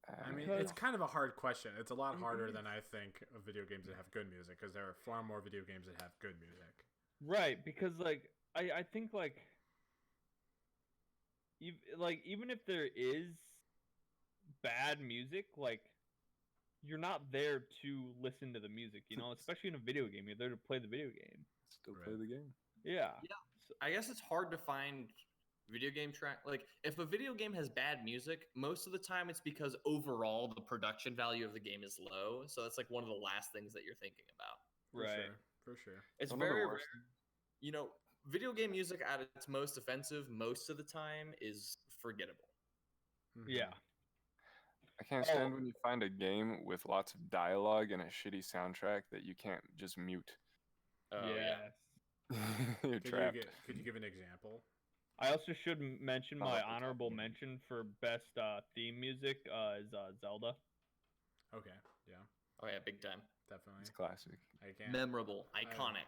I mean, it's kind of a hard question. It's a lot harder than I think of video games that have good music, because there are far more video games that have good music. Right, because like I think like even if there is bad music, like you're not there to listen to the music, you know, especially in a video game. You're there to play the video game. Still play the game. Yeah. I guess it's hard to find video game track. Like, if a video game has bad music, most of the time it's because overall the production value of the game is low. So that's like one of the last things that you're thinking about. Right. For sure. It's One of the very worst rare. You know, video game music at its most offensive most of the time is forgettable. Mhm. Yeah. I can't stand when you find a game with lots of dialogue and a shitty soundtrack that you can't just mute. Oh, yeah. You're trapped. Could you give an example? I also should mention Oh, my that's honorable awesome. mention for best theme music is Zelda. Okay, yeah, Oh, yeah, big time. definitely. It's classic. I can't. Memorable, iconic.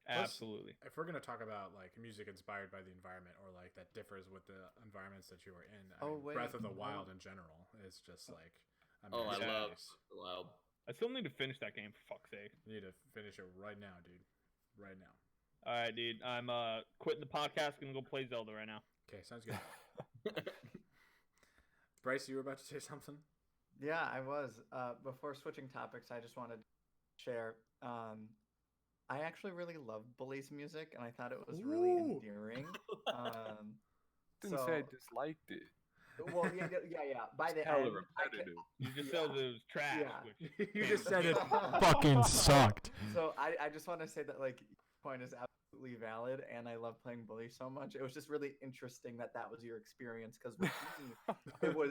Plus, Absolutely. If we're gonna talk about like music inspired by the environment, or like that differs with the environents that you were in, Breath of the Wild in general is just like a Oh, I love masterpiece. Wild. I still need to finish that game, for fuck's sake. You need to finish it right now, dude. Right now. All right, dude. I'm quitting the podcast. Gonna go play Zelda right now. Okay, sounds good. Bryce, you were about to say something? Yeah, I was. Before switching topics, I just wanted to share. I actually really love Bully's music, and I thought it was really Ooh. endearing. Didn't say I disliked it. Well, yeah. By the Hella end, repetitive. You just said it was trash. Yeah. Which You just said it Fucking fucking sucked. So I just want to say that like your point is absolutely valid, and I love playing Bully so much. It was just really interesting that was your experience, because with me,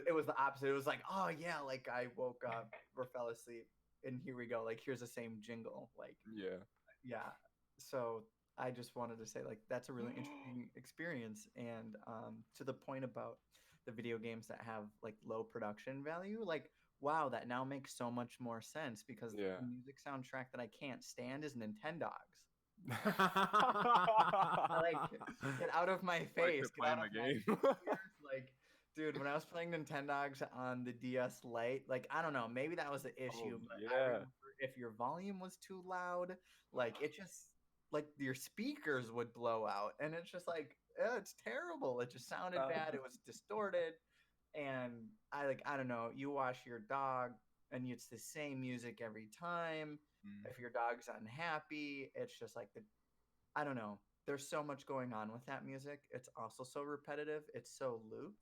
it was the opposite. It was like, oh yeah, like I woke up or fell asleep, and here we go. Like here's the same jingle. Like yeah. So I just wanted to say like that's a really interesting experience, and to the point about the video games that have like low production value, like wow, that now makes so much more sense, because the music soundtrack that I can't stand is Nintendogs. Like, get out of my face. Get out of my game. Like, dude, when I was playing Nintendogs on the DS Lite, like, I don't know, maybe that was the issue, but I remember if your volume was too loud, like, it just, like, your speakers would blow out, and it's just like, it's terrible. It just sounded bad. It was distorted, and I don't know, you wash your dog, and it's the same music every time. If your dog's unhappy, it's just like I don't know. There's so much going on with that music. It's also so repetitive. It's so looped.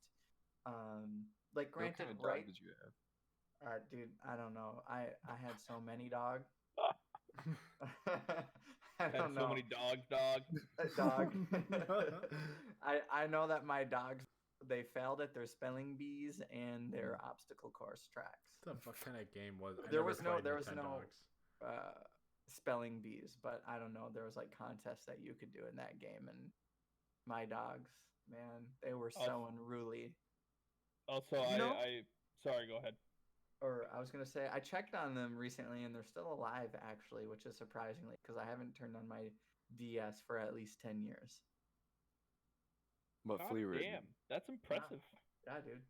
Like granted, what kind of right? dog did you have? Dude, I don't know. I had so many dogs. I had don't know. so many dogs, dog. I know that my dogs, they failed at their spelling bees and their obstacle course tracks. What the fuck kind of game was? There was no spelling bees, but I don't know. There was like contests that you could do in that game, and my dogs, man, they were so unruly. Also, sorry, go ahead. Or I was gonna say, I checked on them recently, and they're still alive, actually, which is surprisingly, because I haven't turned on my DS for at least 10 years. But flea ridden. Damn, that's impressive. Yeah, dude.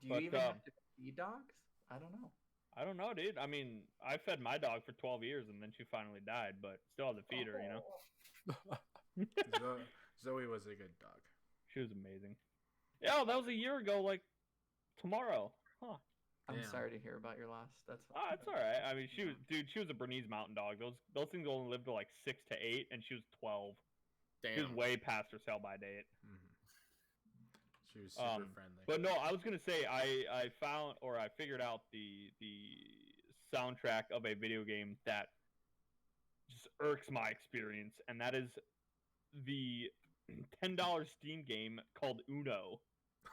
Do you even have to feed dogs? I don't know. I don't know, dude. I mean, I fed my dog for 12 years, and then she finally died, but still had to feed her, you know? Zoe was a good dog. She was amazing. Yeah, that was a year ago, like, tomorrow. Huh. I'm sorry to hear about your loss. That's it's all right. I mean, she was a Bernese Mountain Dog. Those things only lived to like 6 to 8, and she was 12. Damn. She was way past her sell-by date. She was super friendly. But no, I was gonna say I figured out the soundtrack of a video game that just irks my experience, and that is the $10 Steam game called Uno.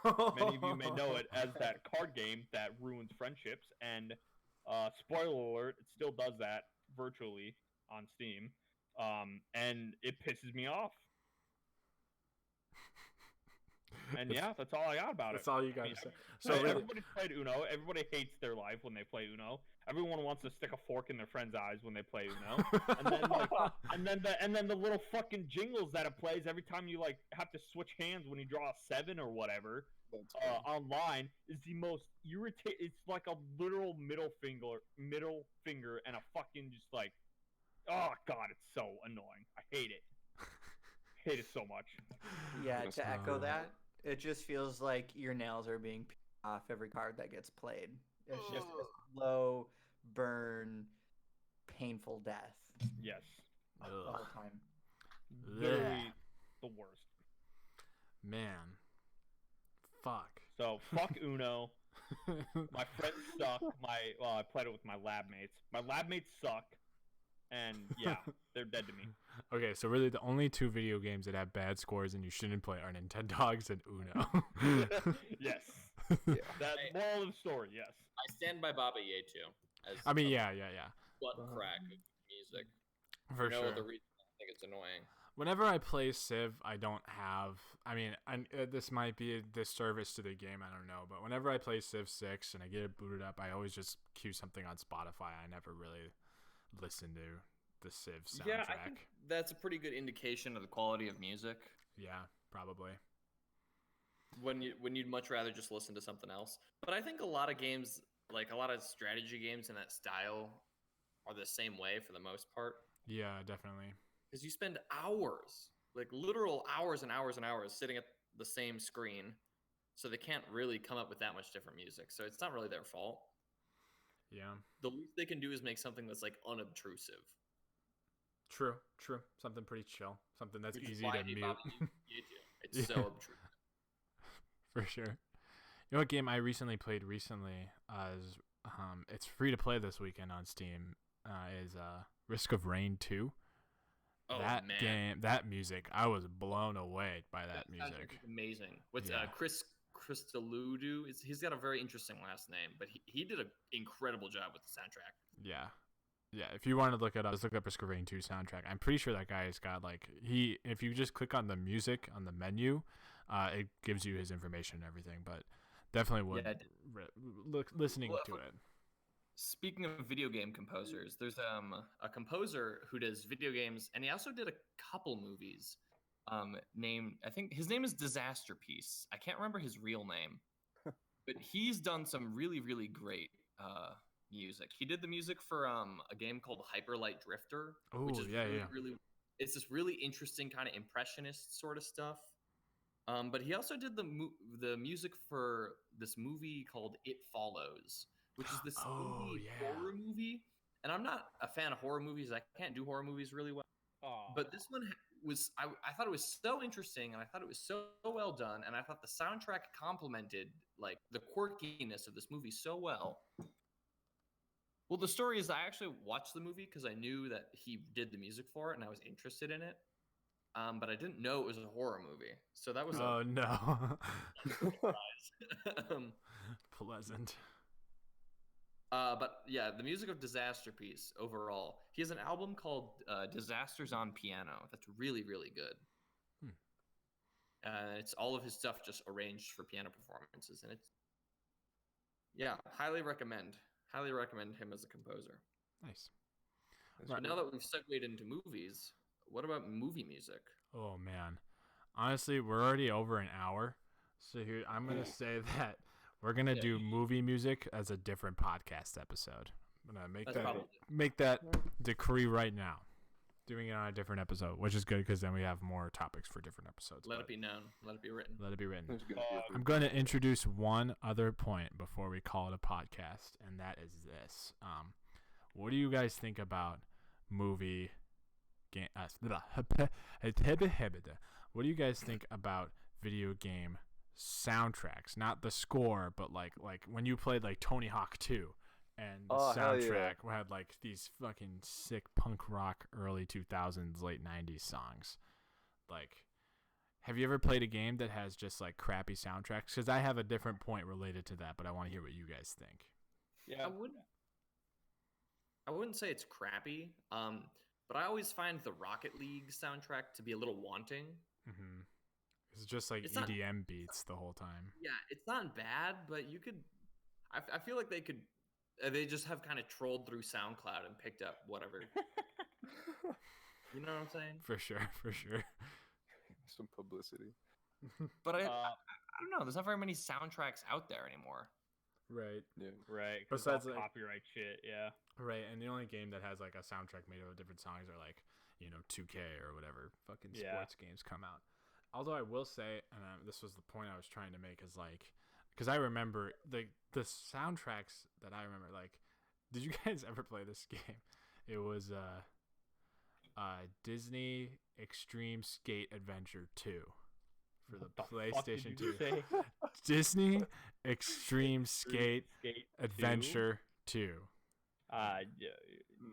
Many of you may know it as that card game that ruins friendships, and spoiler alert, it still does that virtually on Steam, and it pisses me off. And yeah, that's all I got about That's it. all you got to say. So So really, everybody played Uno. Everybody hates their life when they play Uno. Everyone wants to stick a fork in their friend's eyes when they play Uno. And then like, and then the little fucking jingles that it plays every time you like have to switch hands when you draw a 7 or whatever online is the most irritating. It's like a literal middle finger, and a fucking just like, oh god, it's so annoying. I hate it. Hate it so much. Yeah, to echo that, it just feels like your nails are being peeled off every card that gets played. It's just a slow burn, painful death. Yes. The whole time. Literally the worst. Man. Fuck. So fuck Uno. My friends suck. I played it with my lab mates. My lab mates suck. And yeah, they're dead to me. Okay, so really the only 2 video games that have bad scores and you shouldn't play are Nintendogs and Uno. Yes. Yeah. That moral of the story, yes. I stand by Baba Ye too. I mean, yeah. Butt crack of music. For no sure. other reason I think it's annoying. Whenever I play Civ, I don't have. I mean, this might be a disservice to the game. I don't know, but whenever I play Civ 6 and I get it booted up, I always just cue something on Spotify. I never really listen to the Civ soundtrack. Yeah, I think that's a pretty good indication of the quality of music. Yeah, probably. When you'd much rather just listen to something else. But I think a lot of games, like a lot of strategy games in that style, are the same way for the most part. Yeah, definitely. Because you spend hours, like literal hours and hours and hours, sitting at the same screen, so they can't really come up with that much different music. So it's not really their fault. Yeah. The least they can do is make something that's like unobtrusive. True. Something pretty chill. Something that's Which is easy why to mute. Baba Ye do. It's so obtrusive. For sure. You know what game I recently played is it's free to play this weekend on Steam, is Risk of Rain 2. Oh, that man. game, that music, I was blown away by that music. Amazing. What's Yeah. Chris Christodoulou? He's got a very interesting last name, but he did an incredible job with the soundtrack. Yeah. If you want to look it up, just look up Risk of Rain 2 soundtrack. I'm pretty sure that guy's got if you just click on the music on the menu, it gives you his information and everything. But definitely would listening to it. Speaking of video game composers, there's a composer who does video games, and he also did a couple movies. I think his name is Disaster Piece. I can't remember his real name, but he's done some really, really great music. He did the music for a game called Hyper Light Drifter, which is really, it's this really interesting kind of impressionist sort of stuff. But he also did the music for this movie called It Follows, which is this horror movie. And I'm not a fan of horror movies. I can't do horror movies really well. But this one was, I thought it was so interesting, and I thought it was so well done, and I thought the soundtrack complemented like the quirkiness of this movie so well. Well, the story is I actually watched the movie because I knew that he did the music for it, and I was interested in it. But I didn't know it was a horror movie, so that was no. surprise. Pleasant. But yeah, the music of Disaster Piece overall. He has an album called Disasters on Piano. That's really, really good. It's all of his stuff just arranged for piano performances, and it's highly recommend him as a composer. Nice. So now that we've segued into movies, what about movie music? Oh man, honestly, we're already over an hour, so here I'm gonna say that we're gonna do movie music as a different podcast episode. I'm gonna make that decree right now. Doing it on a different episode, which is good because then we have more topics for different episodes. Let it be known. Let it be written. Let it be written. I'm going to introduce one other point before we call it a podcast, and that is this. What do you guys think about movie game? What do you guys think about video game soundtracks? Not the score, but like when you played like Tony Hawk 2. And the soundtrack had like these fucking sick punk rock early 2000s, late 90s songs. Like, have you ever played a game that has just like crappy soundtracks? Because I have a different point related to that, but I want to hear what you guys think. Yeah, I wouldn't say it's crappy, but I always find the Rocket League soundtrack to be a little wanting. Mm-hmm. It's just like It's not- EDM beats the whole time. Yeah, it's not bad, but you could. I feel like they could. They just have kind of trolled through SoundCloud and picked up whatever. You know what I'm saying? For sure. Some publicity. But I don't know. There's not very many soundtracks out there anymore. Right. Yeah. Right. Besides, Besides like- copyright shit, yeah. Right, and the only game that has like a soundtrack made of different songs are like 2K or whatever fucking Yeah. sports games come out. Although I will say, and this was the point I was trying to make, is like, because I remember the soundtracks that I remember. Like, did you guys ever play this game? It was Disney Extreme Skate Adventure 2 for the What the fuck did PlayStation you 2. say? Disney Extreme Skate Skate 2? Adventure 2. Yeah.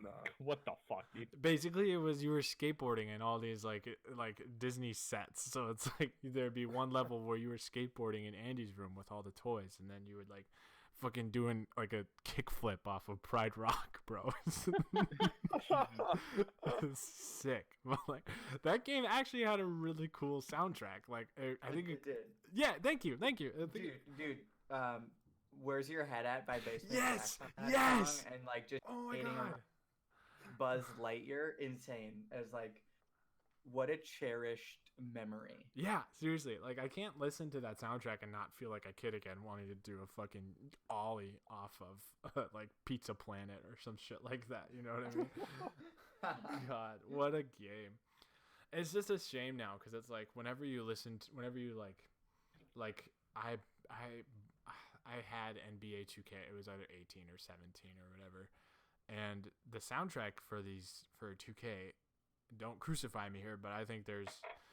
Nah. What the fuck, dude? Basically, it was you were skateboarding in all these like Disney sets. So it's like there'd be one level where you were skateboarding in Andy's room with all the toys, and then you would like fucking doing like a kickflip off of Pride Rock, bro. It's sick. But like that game actually had a really cool soundtrack. Like I think it did. yeah. Thank you. I think Dude. Where's Your Head At by Basement Yes! Jaxx on that Yes! song, and like just Oh my hating god. on Buzz Lightyear, insane. As like, what a cherished memory. Yeah, seriously. Like, I can't listen to that soundtrack and not feel like a kid again wanting to do a fucking ollie off of, like, Pizza Planet or some shit like that. You know what I mean? God, what a game. It's just a shame now because it's like whenever you I had NBA 2K. It was either 18 or 17 or whatever. And the soundtrack for 2K, don't crucify me here, but I think there's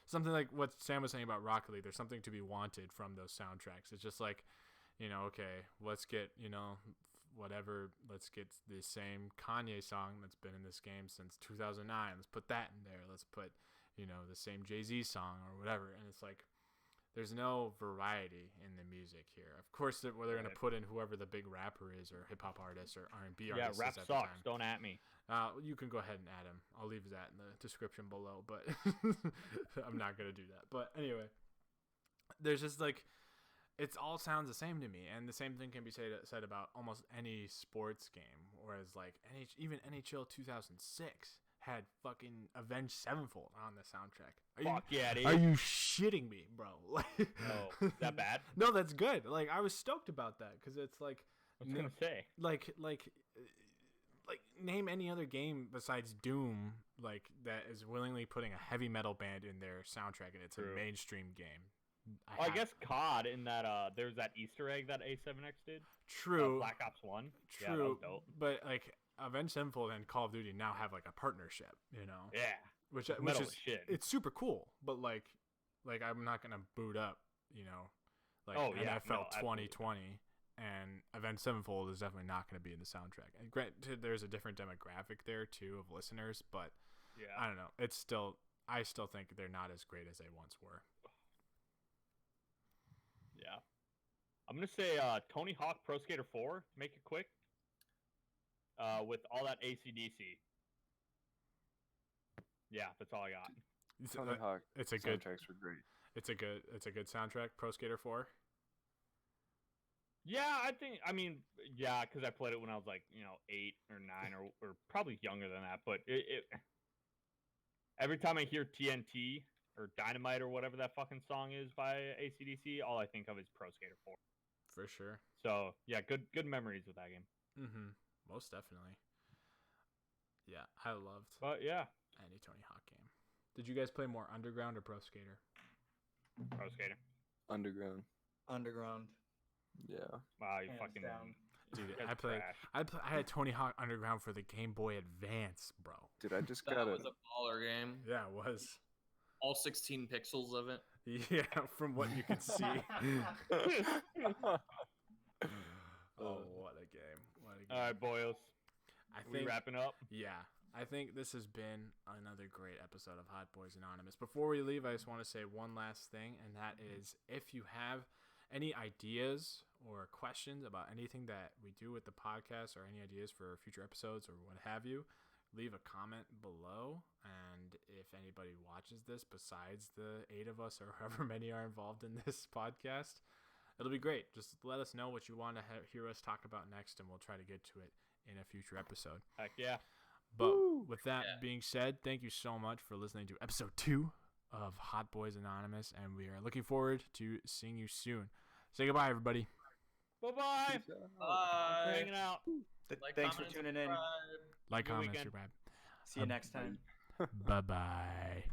something like what Sam was saying about Rocket League. There's something to be wanted from those soundtracks. It's just like, okay, let's get, whatever, let's get the same Kanye song that's been in this game since 2009. Let's put that in there. Let's put, the same Jay-Z song or whatever. And it's like, there's no variety in the music here. Of course, they're going to put in whoever the big rapper is or hip-hop artist or R&B Yeah, artist rap is at the sucks. time. Don't at me. You can go ahead and add him. I'll leave that in the description below, but I'm not going to do that. But anyway, there's just like, it all sounds the same to me. And the same thing can be said about almost any sports game. Whereas like even NHL 2006 had fucking Avenged Sevenfold on the soundtrack. Fuck yeah, dude. Are you shitting me, bro? No, is that bad? No, that's good. Like, I was stoked about that because it's like, I was gonna say. like name any other game besides Doom like that is willingly putting a heavy metal band in their soundtrack and it's True. a mainstream game. I guess COD in that there's that Easter egg that A7X did. True. Black Ops 1. Yeah, that True. was dope. But like Avenged Sevenfold and Call of Duty now have like a partnership, Yeah. which Metal is shit. it's super cool. But like I'm not gonna boot up, like NFL 2020. And Avenged Sevenfold is definitely not going to be in the soundtrack. And granted, there's a different demographic there too of listeners, but Yeah. I don't know. I still think they're not as great as they once were. Yeah. I'm gonna say Tony Hawk Pro Skater 4. Make it quick. With all that AC/DC. Yeah, that's all I got. Tony Hawk It's a good. soundtracks were great. It's a good soundtrack. Pro Skater 4. Yeah, yeah, because I played it when I was like, 8 or 9 or probably younger than that. But it every time I hear TNT or Dynamite or whatever that fucking song is by AC/DC, all I think of is Pro Skater 4. For sure. So yeah, good memories with that game. Mm-hmm. Most definitely. Yeah, I loved But yeah, any Tony Hawk game. Did you guys play more Underground or Pro Skater? Pro Skater. Underground. Underground. Yeah. Wow, you Hands fucking down. Dude, that's I played. trash. I had Tony Hawk Underground for the Game Boy Advance, bro. Dude, I just That got was a baller game. Yeah, it was. All 16 pixels of it. Yeah, from what you can see. Oh, what a game! What a game! All right, boys. I We think wrapping up. Yeah, I think this has been another great episode of Hot Boys Anonymous. Before we leave, I just want to say one last thing, and that is if you have any ideas or questions about anything that we do with the podcast or any ideas for future episodes or what have you, leave a comment below. And if anybody watches this besides the 8 of us or however many are involved in this podcast, it'll be great. Just let us know what you want to hear us talk about next, and we'll try to get to it in a future episode. Heck yeah. But with that being said, thank you so much for listening to episode 2 of Hot Boys Anonymous, and we are looking forward to seeing you soon. Say goodbye, everybody. Bye-bye. Bye. Thanks for hanging out. Thanks for tuning in. Like, comment, weekend. subscribe. See you next time. Bye-bye.